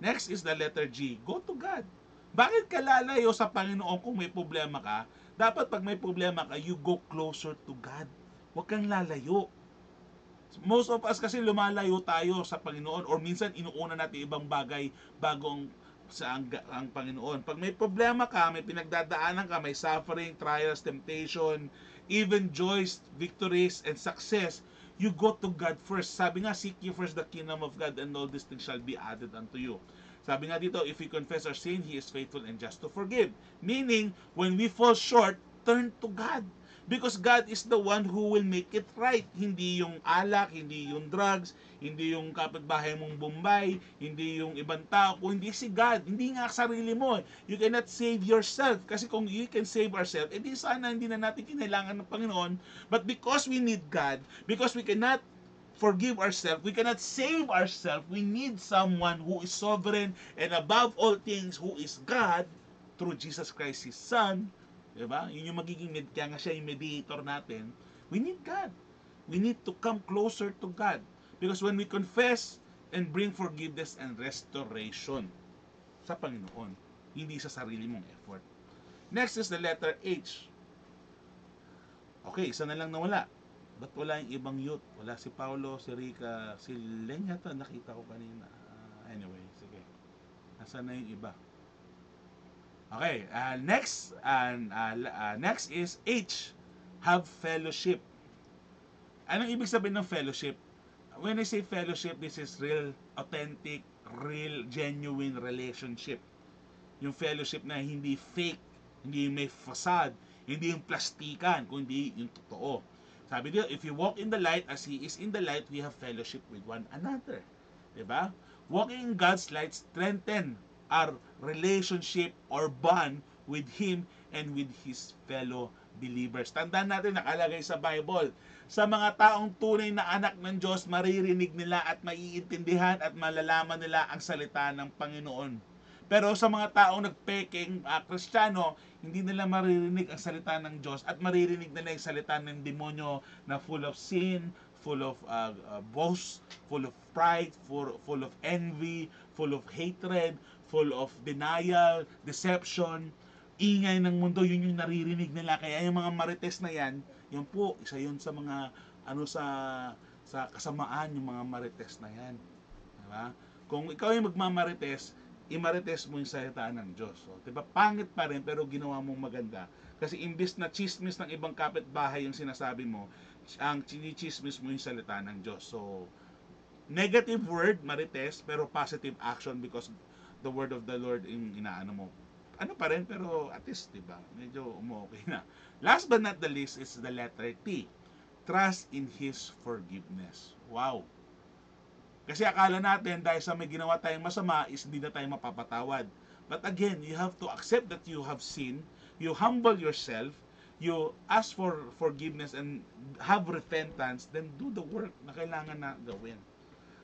Next is the letter G. Go to God. Bakit ka lalayo sa Panginoon kung may problema ka? Dapat pag may problema ka, you go closer to God. Huwag kang lalayo. Most of us kasi lumalayo tayo sa Panginoon, or minsan inuuna natin ibang bagay bago ang Panginoon. Pag may problema ka, may pinagdadaanan ka, may suffering, trials, temptation, even joys, victories, and success, you go to God first. Sabi nga, seek ye first the kingdom of God, and all these things shall be added unto you. Sabi nga dito, if we confess our sin, He is faithful and just to forgive. Meaning, when we fall short, turn to God. Because God is the one who will make it right. Hindi yung alak, hindi yung drugs, hindi yung kapitbahay mong Bombay, hindi yung ibang tao, kung hindi si God. Hindi nga sarili mo. You cannot save yourself. Kasi kung you can save ourselves, edi sana hindi na natin kinailangan ng Panginoon. But because we need God, because we cannot forgive ourselves, we cannot save ourselves, we need someone who is sovereign and above all things, who is God, through Jesus Christ, His Son. Diba? Yun yung magiging, kaya nga siya yung mediator natin. We need God. We need to come closer to God. Because when we confess and bring forgiveness and restoration sa Panginoon, hindi sa sarili mong effort. Next is the letter H. Okay, isa na lang nawala. Ba't wala yung ibang youth? Wala si Paulo, si Rica, si Len yata, nakita ko kanina. Anyway, sige. Nasaan na yung iba? Okay, next is H. Have fellowship. Anong ibig sabihin ng fellowship? When I say fellowship, this is real, authentic, real, genuine relationship. Yung fellowship na hindi fake, hindi may facade, hindi yung plastikan, kundi yung totoo. Sabi dito, if you walk in the light as He is in the light, we have fellowship with one another. Diba? Walking in God's light strengthen our relationship or bond with Him and with His fellow believers. Tandaan natin, nakalagay sa Bible, sa mga taong tunay na anak ng Diyos, maririnig nila at maiintindihan at malalaman nila ang salita ng Panginoon. Pero sa mga taong nagpeking Kristiyano, hindi nila maririnig ang salita ng Diyos at maririnig nila yung salita ng demonyo na full of sin, full of boast, full of pride, full of envy, full of hatred, full of denial, deception, ingay ng mundo. Yun yung naririnig nila. Kaya yung mga marites na yan, yun po, isa yun sa mga sa kasamaan, yung mga marites na yan. Diba? Kung ikaw yung magmamarites, imarites mo yung salita ng Diyos. So, diba? Pangit pa rin pero ginawa mong maganda. Kasi imbis na chismis ng ibang kapitbahay yung sinasabi mo, ang chinichismis mo yung salita ng Diyos. So, negative word, marites, pero positive action because the word of the Lord yung inaano mo. Ano pa rin, pero at least, diba? Medyo okay na. Last but not the least is the letter T. Trust in His forgiveness. Wow! Kasi akala natin dahil sa may ginawa tayong masama is hindi na tayo mapapatawad. But again, you have to accept that you have sinned. You humble yourself. You ask for forgiveness and have repentance. Then do the work na kailangan na gawin.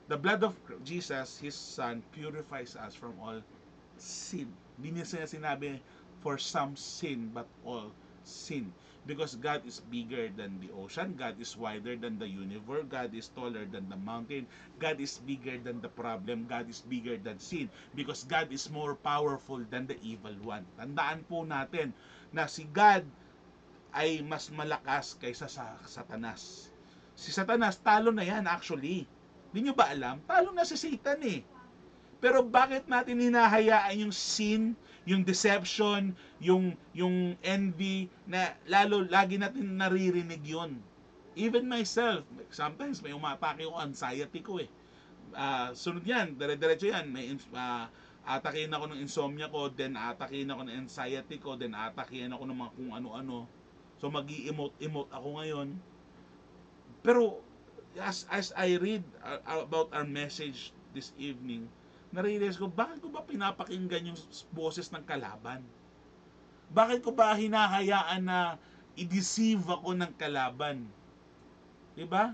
The blood of Jesus, His Son, purifies us from all sin. Hindi niya sinabi for some sin, but all sin. Because God is bigger than the ocean, God is wider than the universe, God is taller than the mountain, God is bigger than the problem, God is bigger than sin. Because God is more powerful than the evil one. Tandaan po natin na si God ay mas malakas kaysa sa Satanas. Si Satanas, talo na yan actually. Hindi nyo ba alam? Talo na si Satan eh. Pero bakit natin hinahayaan yung sin, yung deception, yung envy, na lagi natin naririnig yon. Even myself, sometimes may umatake ko, anxiety ko eh. Sunod yan, dire-diretso yan. May atakin ako ng insomnia ko, then atakin ako ng anxiety ko, then atakin ako ng mga kung ano-ano. So mag-i-emote ako ngayon. Pero as I read about our message this evening, na-realize ko, bakit ko ba pinapakinggan yung boses ng kalaban? Bakit ko ba hinahayaan na i-deceive ako ng kalaban? Diba?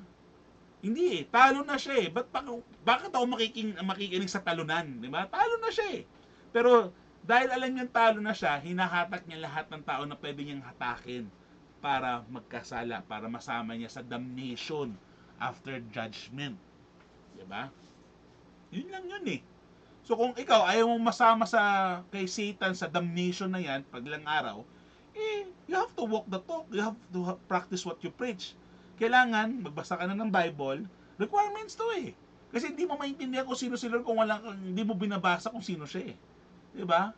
Hindi eh. Talo na siya eh. Bakit ako makikinig sa talunan? Diba? Talo na siya eh. Pero dahil alam niyang talo na siya, hinahatak niya lahat ng tao na pwede niyang hatakin para magkasala, para masama niya sa damnation after judgment. Diba? Yun lang yun eh. So kung ikaw ayaw mong masama kay Satan sa damnation na yan, paglang araw, you have to walk the talk. You have to practice what you preach. Kailangan, magbasa ka na ng Bible, requirements to eh. Kasi hindi mo maintindihan kung sino si Lord kung hindi mo binabasa kung sino siya eh. Diba?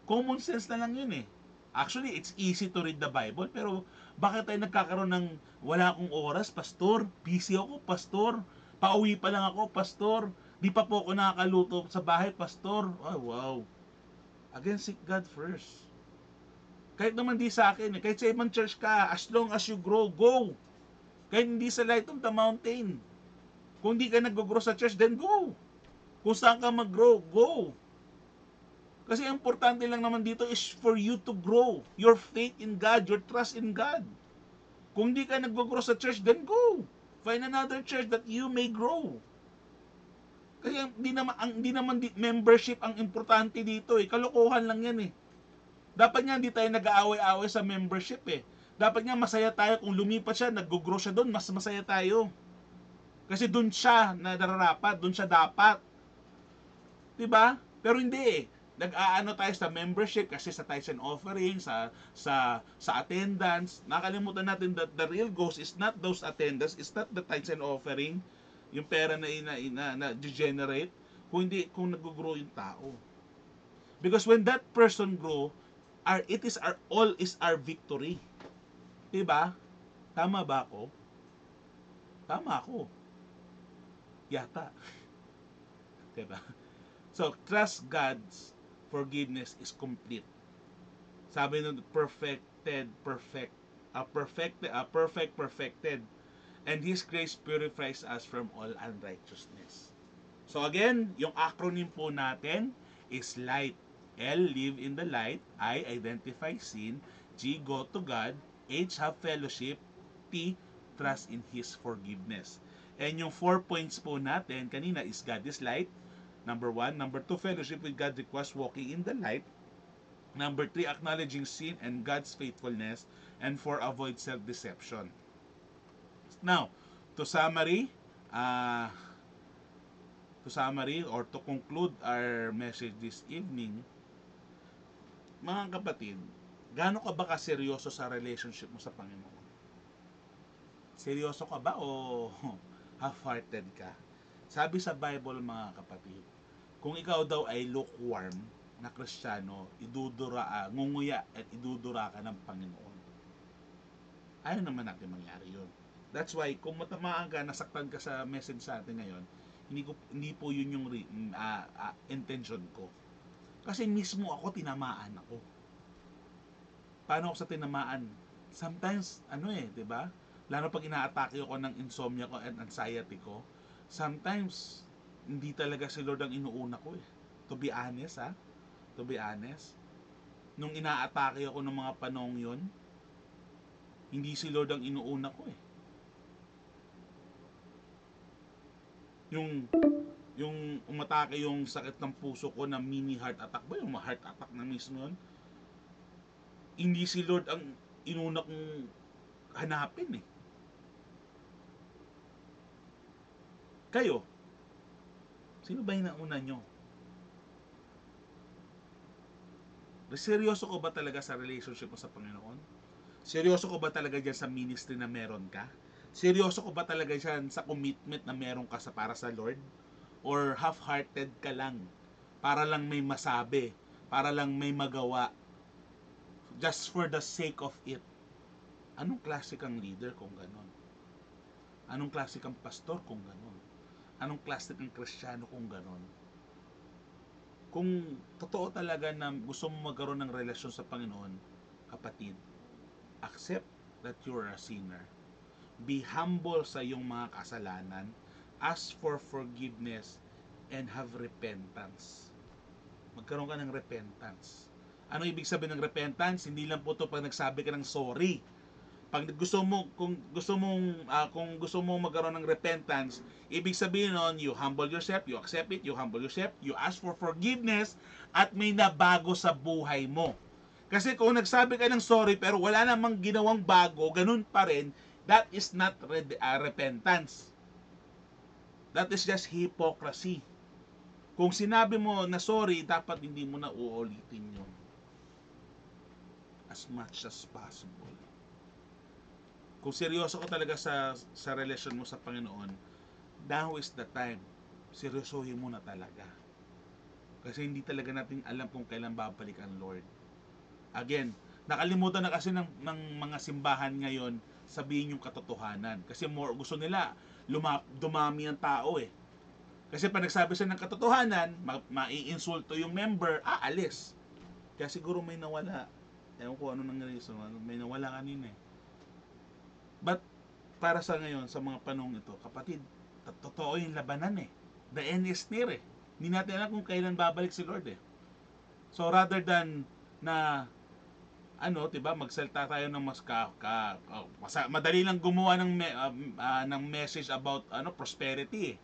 Common sense na lang yun eh. Actually, it's easy to read the Bible, pero bakit tayo nagkakaroon ng wala akong oras, pastor? Busy ako, pastor. Pauwi pa lang ako, pastor. Di pa po ako nakakaluto sa bahay, pastor. Oh, wow. Again, seek God first. Kahit naman di sa akin, kahit sa ibang church ka, as long as you grow, go. Kahit hindi sa Light of the Mountain. Kung di ka nag-grow sa church, then go. Kung saan ka mag-grow, go. Kasi ang importante lang naman dito is for you to grow. Your faith in God, your trust in God. Kung di ka nag-grow sa church, then go. Find another church that you may grow. Kasi hindi naman membership ang importante dito eh. Kalokohan lang yan eh. Dapat nga hindi tayo nag-aaway-aaway sa membership eh. Dapat nga masaya tayo kung lumipat siya, nag-grow siya doon, mas masaya tayo. Kasi doon siya nararapat, doon siya dapat. 'Diba? Pero hindi eh. Nag-aano tayo sa membership kasi sa tithes and offering, sa attendance. Nakalimutan natin that the real goal is not those attendance, is not the tithes and offering, yung pera na degenerate, kung nag-grow yung tao. Because when that person grow, all is our victory. Diba? Tama ba ako? Tama ako. Yata. Diba? So, trust God's forgiveness is complete. Sabi nun, perfected. And His grace purifies us from all unrighteousness. So again, yung acronym po natin is LIGHT. L, live in the light. I, identify sin. G, go to God. H, have fellowship. T, trust in His forgiveness. And yung 4 points po natin kanina is God is light. Number 1. Number 2, fellowship with God requires walking in the light. Number 3, acknowledging sin and God's faithfulness. And 4, avoid self-deception. Now, to summary or to conclude our message this evening, mga kapatid, gaano ka ba kaseryoso sa relationship mo sa Panginoon? Seryoso ka ba o half-hearted ka? Sabi sa Bible, mga kapatid, kung ikaw daw ay lukewarm na Kristiyano, ngunguya at idudura ka ng Panginoon. Ayaw naman natin mangyari yun. That's why, kung matamaan ka, nasaktan ka sa message sa atin ngayon, hindi po yun yung intention ko. Kasi mismo ako, tinamaan ako. Paano ako sa tinamaan? Sometimes, di ba? Lalo pag ina-atake ako ng insomnia ko and anxiety ko, sometimes, hindi talaga si Lord ang inuuna ko eh. To be honest, To be honest. Nung ina-atake ako ng mga panahon yun, hindi si Lord ang inuuna ko eh. Yung umatake yung sakit ng puso ko na mini heart attack ba? Yung heart attack na mismo yun. Hindi si Lord ang inuna kong hanapin eh. Kayo, sino ba yung nauna nyo? Seryoso ko ba talaga sa relationship mo sa Panginoon? Seryoso ko ba talaga dyan sa ministry na meron ka? Seryoso ko ba talaga dyan sa commitment na meron ka para sa Lord? Or half-hearted ka lang? Para lang may masabi? Para lang may magawa? Just for the sake of it? Anong klase kang leader kung ganon? Anong klase kang pastor kung ganon? Anong klase kang Kristiyano kung ganon? Kung totoo talaga na gusto mo magkaroon ng relasyon sa Panginoon, kapatid, accept that you are a sinner. Be humble sa iyong mga kasalanan. Ask for forgiveness and have repentance. Magkaroon ka ng repentance. Ano ibig sabihin ng repentance? Hindi lang po ito pag nagsabi ka ng sorry. Pag kung gusto mo magkaroon ng repentance, ibig sabihin nun, you humble yourself, you accept it, you humble yourself, you ask for forgiveness, at may nabago sa buhay mo. Kasi kung nagsabi ka ng sorry pero wala namang ginawang bago, ganun pa rin, that is not repentance. That is just hypocrisy. Kung sinabi mo na sorry, dapat hindi mo na uulitin yun. As much as possible. Kung seryoso ka talaga sa relasyon mo sa Panginoon, now is the time. Seryosohin mo na talaga. Kasi hindi talaga natin alam kung kailan babalik ang Lord. Again, nakalimutan na kasi ng mga simbahan ngayon sabihin yung katotohanan. Kasi gusto nila dumami ang tao eh. Kasi pag nagsabi siya ng katotohanan, maiinsulto yung member, alis. Kaya siguro may nawala. Ewan ko ano nangyari. May nawala kanina eh. But, para sa ngayon, sa mga panahon ito, kapatid, totoo yung labanan eh. The end is near eh. Hindi natin alam kung kailan babalik si Lord eh. So, rather than na, diba, magsalita tayo ng madali lang gumawa ng message about prosperity eh.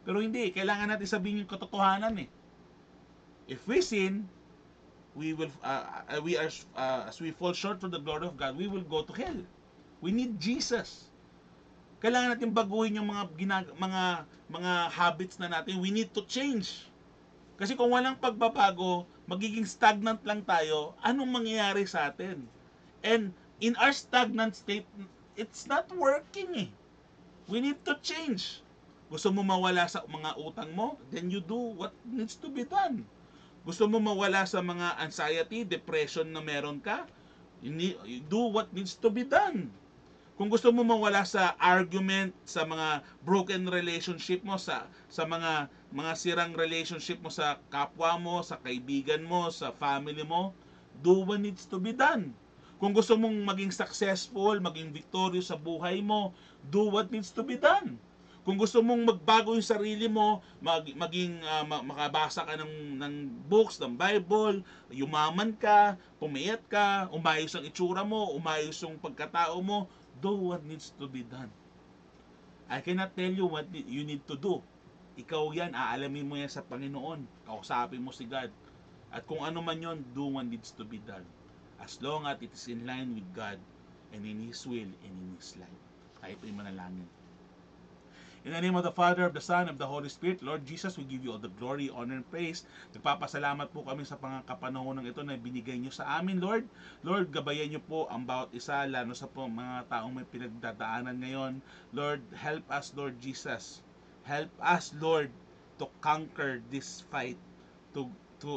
Pero hindi, kailangan natin sabihin yung katotohanan eh. If we sin, as we fall short from the glory of God, we will go to hell. We need Jesus. Kailangan natin baguhin yung mga habits na natin. We need to change. Kasi kung walang pagbabago, magiging stagnant lang tayo, anong mangyayari sa atin? And in our stagnant state, it's not working eh. We need to change. Gusto mo mawala sa mga utang mo? Then you do what needs to be done. Gusto mo mawala sa mga anxiety, depression na meron ka? You do what needs to be done. Kung gusto mo mawala sa argument, sa mga broken relationship mo, sa mga sirang relationship mo sa kapwa mo, sa kaibigan mo, sa family mo, do what needs to be done. Kung gusto mong maging successful, maging victorious sa buhay mo, do what needs to be done. Kung gusto mong magbago yung sarili mo, maging makabasa ka ng books, ng Bible, yumaman ka, pumayat ka, umayos ang itsura mo, umayos yung pagkatao mo, do what needs to be done. I cannot tell you what you need to do. Ikaw yan, aalamin mo yan sa Panginoon. Kausapin mo si God. At kung ano man yon, do what needs to be done. As long as it is in line with God and in His will and in His life. Tayo po'y manalangin. In the name of the Father, of the Son, of the Holy Spirit, Lord Jesus, we give you all the glory, honor, and praise. Nagpapasalamat po kami sa pangkapanahon ng ito na binigay nyo sa amin, Lord. Lord, gabayan nyo po ang bawat isa, lalo sa po mga taong may pinagdadaanan ngayon. Lord, help us, Lord Jesus. Help us, Lord, to conquer this fight, to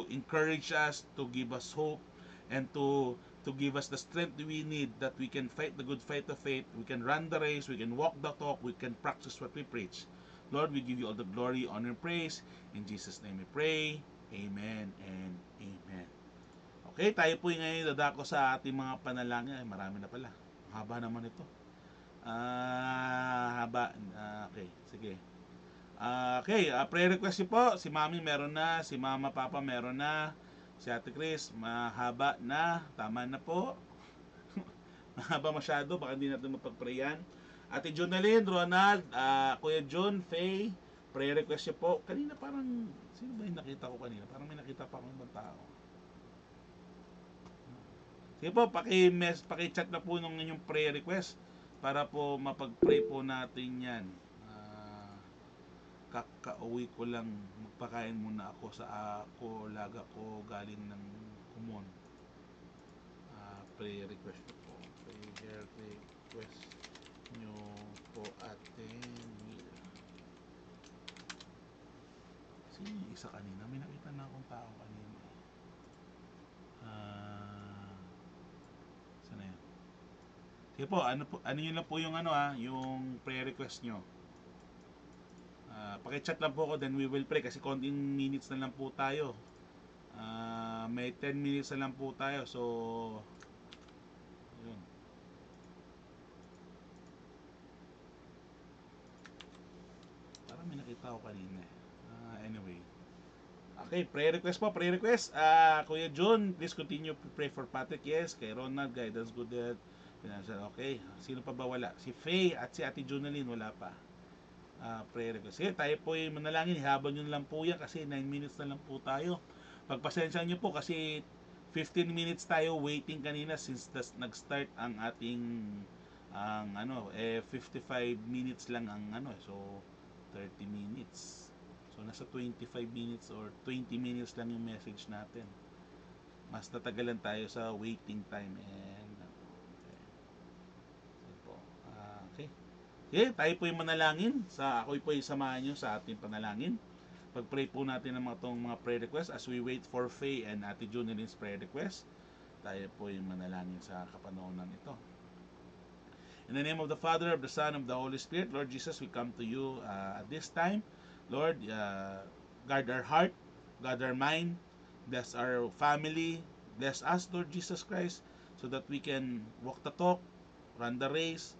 encourage us, to give us hope, and to give us the strength we need that we can fight the good fight of faith, we can run the race, we can walk the talk, we can practice what we preach. Lord, we give you all the glory, honor, and praise. In Jesus' name we pray. Amen and amen. Okay, tayo po ngayon dadako sa ating mga panalangin. Ay, marami na pala. Haba naman ito. Haba. Okay, sige. Okay, prayer request niyo po. Si Mami meron na, si Mama, Papa meron na. Si Ate Chris, mahaba na. Tama na po. Mahaba masyado, baka hindi natin mapag-prayan. Ate Jonalyn, Ronald, Kuya John, Faye, prayer request niyo po. Kanina parang, sino ba yung nakita ko kanina? Parang may nakita pa akong ibang tao. Sige po, paki-chat na po nung inyong prayer request para po mapag-pray po natin yan. Kakauwi ko lang, magpakain muna ako sa laga ko galing ng Kumon. Prayer request nyo po. Prayer request nyo po, Ate Mira. Sino yung isa kanina? May nakita na akong tao kanina. Saan na yun? Sige po, ano yun lang po yung yung prayer request nyo. Paki-chat lang po ako, then we will pray kasi konting minutes na lang po tayo. May 10 minutes na lang po tayo, so yun. Parang may nakita ko kanina. Anyway. Okay, prayer request po, prayer request. Kuya John, please continue to pray for Patrick. Yes, kay Ronald, guidance, good health, financial. Okay, sino pa ba wala? Si Faye at si Ate Jonalyn, wala pa. Prayer request. Sige, tayo po ay manalangin. Habang yun lang po yan kasi 9 minutes na lang po tayo. Pagpasensya nyo po kasi 15 minutes tayo waiting kanina since nag-start ang ating 55 minutes lang ang so 30 minutes. So nasa 25 minutes or 20 minutes lang yung message natin. Mas tatagalan tayo sa waiting time and okay. Okay, tayo po yung manalangin. Ako po yung samahan nyo sa ating panalangin. Pag-pray po natin ng mga prayer request as we wait for Faye and Ate Junelyn's prayer request. Tayo po yung manalangin sa kapanahonan ito. In the name of the Father, of the Son, of the Holy Spirit, Lord Jesus, we come to you at this time. Lord, guard our heart, guard our mind, bless our family, bless us, Lord Jesus Christ, so that we can walk the talk, run the race,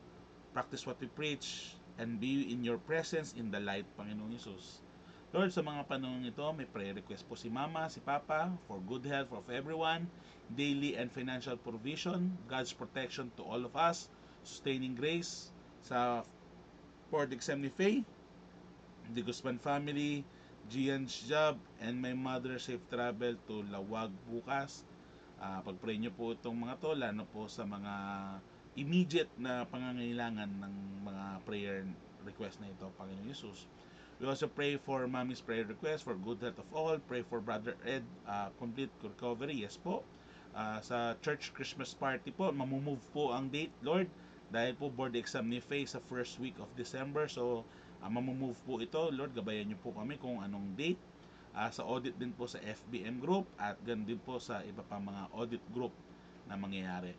practice what we preach, and be in your presence in the light, Panginoong Yesus. Lord, sa mga panahon ito, may prayer request po si Mama, si Papa, for good health of everyone, daily and financial provision, God's protection to all of us, sustaining grace sa Port Exam ni Faye, the Guzman family, Gian's job, and my mother safe travel to Lawag bukas. Pag-pray nyo po itong mga to, lalo po sa mga immediate na pangangailangan ng mga prayer request na ito, Panginoon Yesus. We also pray for Mommy's prayer request for good health of all. Pray for Brother Ed, complete recovery. Yes po. Sa church Christmas party po, mamumove po ang date, Lord, dahil po board exam ni Faye sa first week of December. So, mamumove po ito. Lord, gabayan niyo po kami kung anong date. Sa audit din po sa FBM group at ganun din po sa iba pa mga audit group na mangyayari.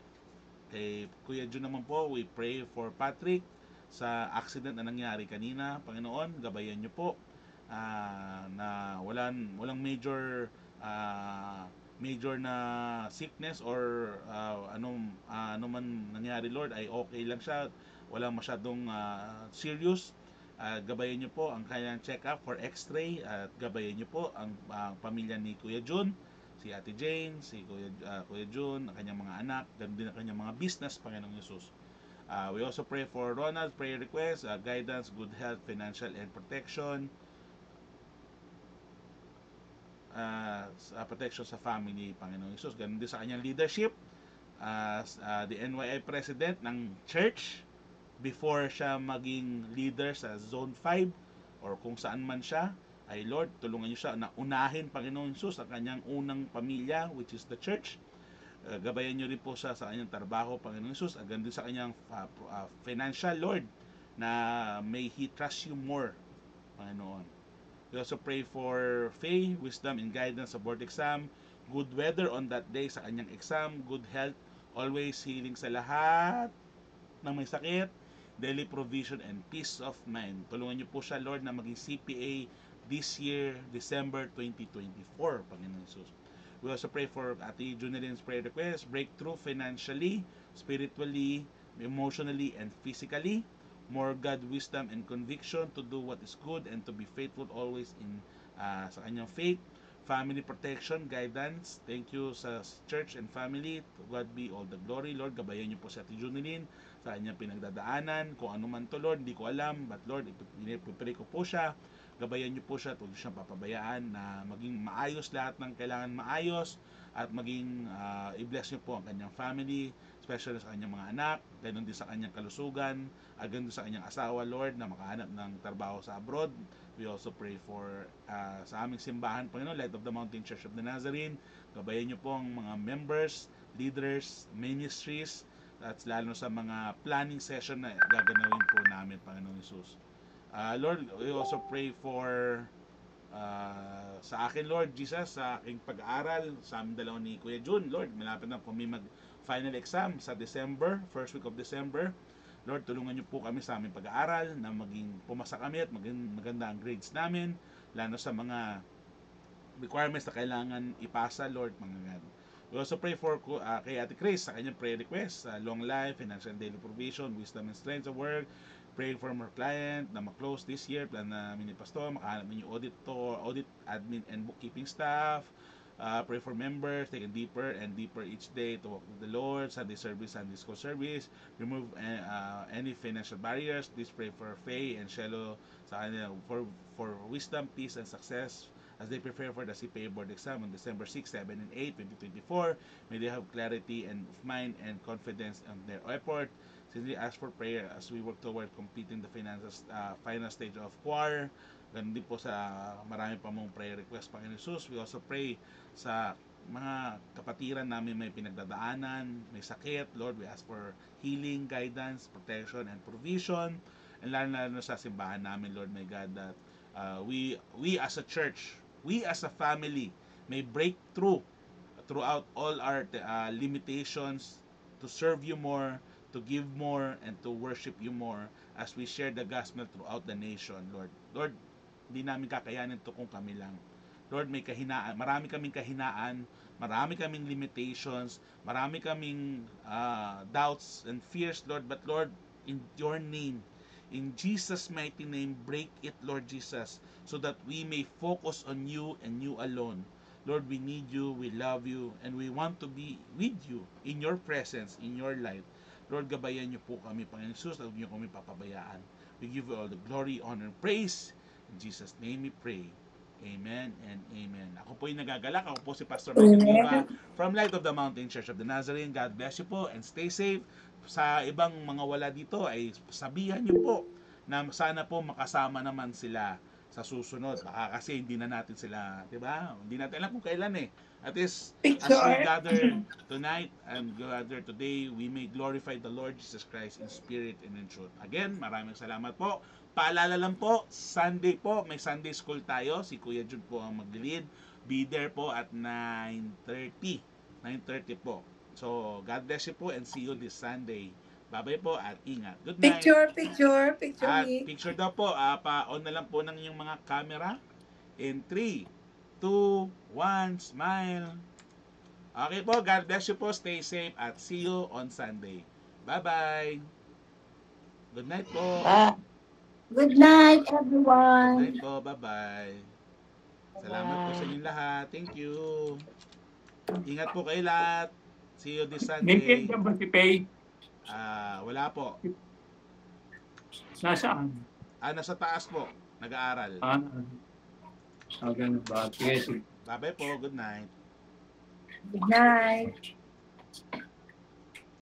Kay Kuya Jun naman po, we pray for Patrick sa accident na nangyari kanina. Panginoon, gabayan niyo po na walang major na sickness or ano man nangyari, Lord, ay okay lang siya. Walang masyadong serious. Gabayan niyo po ang kanyang check-up for x-ray at gabayan niyo po ang pamilya ni Kuya Jun, si Ate Jane, si Kuya Jun, ang kanyang mga anak, ganun din ang kanyang mga business, Panginoong Yesus. We also pray for Ronald, prayer request, guidance, good health, financial and protection, protection sa family, Panginoong Yesus. Ganun din sa kanyang leadership as the NYI president ng church before siya maging leader sa Zone 5 or kung saan man siya. Ay Lord, tulungan niyo siya na unahin, Panginoong Yesus, ang kanyang unang pamilya, which is the church. Gabayan niyo rin po siya sa kanyang trabaho, Panginoong Yesus. Ganun din sa kanyang financial, Lord, na may He trust you more, Panginoon. We also pray for faith, wisdom, and guidance sa board exam, good weather on that day sa kanyang exam, good health, always healing sa lahat ng may sakit, daily provision, and peace of mind. Tulungan niyo po siya, Lord, na maging CPA this year, December 2024, Panginoon Jesus. We also pray for Ate Juneline's prayer request, breakthrough financially, spiritually, emotionally, and physically, more God wisdom and conviction to do what is good and to be faithful always in sa kanyang faith, family protection, guidance. Thank you sa church and family. To God be all the glory. Lord, gabayan niyo po si Ate Juneline sa kanyang pinagdadaanan. Kung ano man to, Lord, hindi ko alam. But Lord, ipipray ko po siya. Gabayan niyo po siya. Huwag siyang papabayaan na maging maayos lahat ng kailangan maayos at maging i-bless niyo po ang kanyang family, especially sa kanyang mga anak, ganoon din sa kanyang kalusugan, agad sa kanyang asawa, Lord, na makahanap ng trabaho sa abroad. We also pray for sa aming simbahan, Panginoon, Light of the Mountain Church of the Nazarene. Gabayan niyo po ang mga members, leaders, ministries, at lalo sa mga planning session na gaganawin po namin, Panginoon Jesus. Lord, we also pray for sa akin, Lord Jesus, sa aking pag-aaral, sa aming dalawa ni Kuya Jun, Lord, malapit na po may mag-final exam sa December, first week of December. Lord, tulungan niyo po kami sa aming pag-aaral na maging pumasa kami at maging maganda ang grades namin, lalo sa mga requirements na kailangan ipasa, Lord, mga God. We also pray for kay Ate Chris sa kanyang prayer request, long life, financial and daily provision, wisdom and strength sa work, praying for our client na ma-close this year, plan namin ni Pastor, makahanap niyo audit, admin, and bookkeeping staff. Pray for members, taking deeper and deeper each day to walk with the Lord, Sunday service, Sunday school service, remove any financial barriers. Please pray for Faye and Shelo sa kanila for wisdom, peace, and success as they prepare for the CPA board exam on December 6, 7, and 8, 2024. May they have clarity and of mind and confidence on their effort. Simply ask for prayer as we work toward completing the final stage of choir. Ganun din po sa marami pa mong prayer request, Panginoon Jesus. We also pray sa mga kapatiran namin may pinagdadaanan, may sakit. Lord, we ask for healing, guidance, protection, and provision. And lalo sa simbahan namin, Lord, my God, that we as a church, we as a family, may breakthrough throughout all our limitations to serve you more, to give more, and to worship you more as we share the gospel throughout the nation, Lord. Lord, hindi namin kakayanin to kung kami lang. Lord, may kahinaan, marami kaming kahinaan, marami kaming limitations, marami kaming doubts and fears, Lord. But Lord, in your name, in Jesus' mighty name, break it, Lord Jesus, so that we may focus on you and you alone. Lord, we need you, we love you, and we want to be with you in your presence, in your light. Lord, gabayan niyo po kami, Panginoon Jesus, at huwag niyo kami papabayaan. We give you all the glory, honor, and praise. In Jesus' name we pray. Amen and amen. Ako po yung nagagalak. Ako po si Pastor Michael Viva from Light of the Mountain Church of the Nazarene. God bless you po and stay safe. Sa ibang mga wala dito ay sabihan niyo po na sana po makasama naman sila sa susunod. Baka kasi hindi na natin sila, di ba? Hindi natin alam kung kailan eh. At least, as we gather tonight and gather today, we may glorify the Lord Jesus Christ in spirit and in truth. Again, maraming salamat po. Paalala lang po, Sunday po, may Sunday school tayo. Si Kuya Jun po ang mag-lead. Be there po at 9:30. 9:30 po. So, God bless you po and see you this Sunday. Bye-bye po at ingat. Good night. Picture At me. picture daw po, pa-on na lang po ng inyong mga camera. In 3, 2, 1, smile. Okay po, God bless you po. Stay safe at see you on Sunday. Bye-bye. Good night po. Good night, Good everyone. night po. Bye-bye. Salamat po sa inyong lahat. Thank you. Ingat po kayo lahat. See you this Naked Sunday. ka ba si Pay? Wala po. Nasaan? Nasa taas po. Nag-aaral. Ganun ba? Sige, sige. Bye-bye po. Good night. Good night.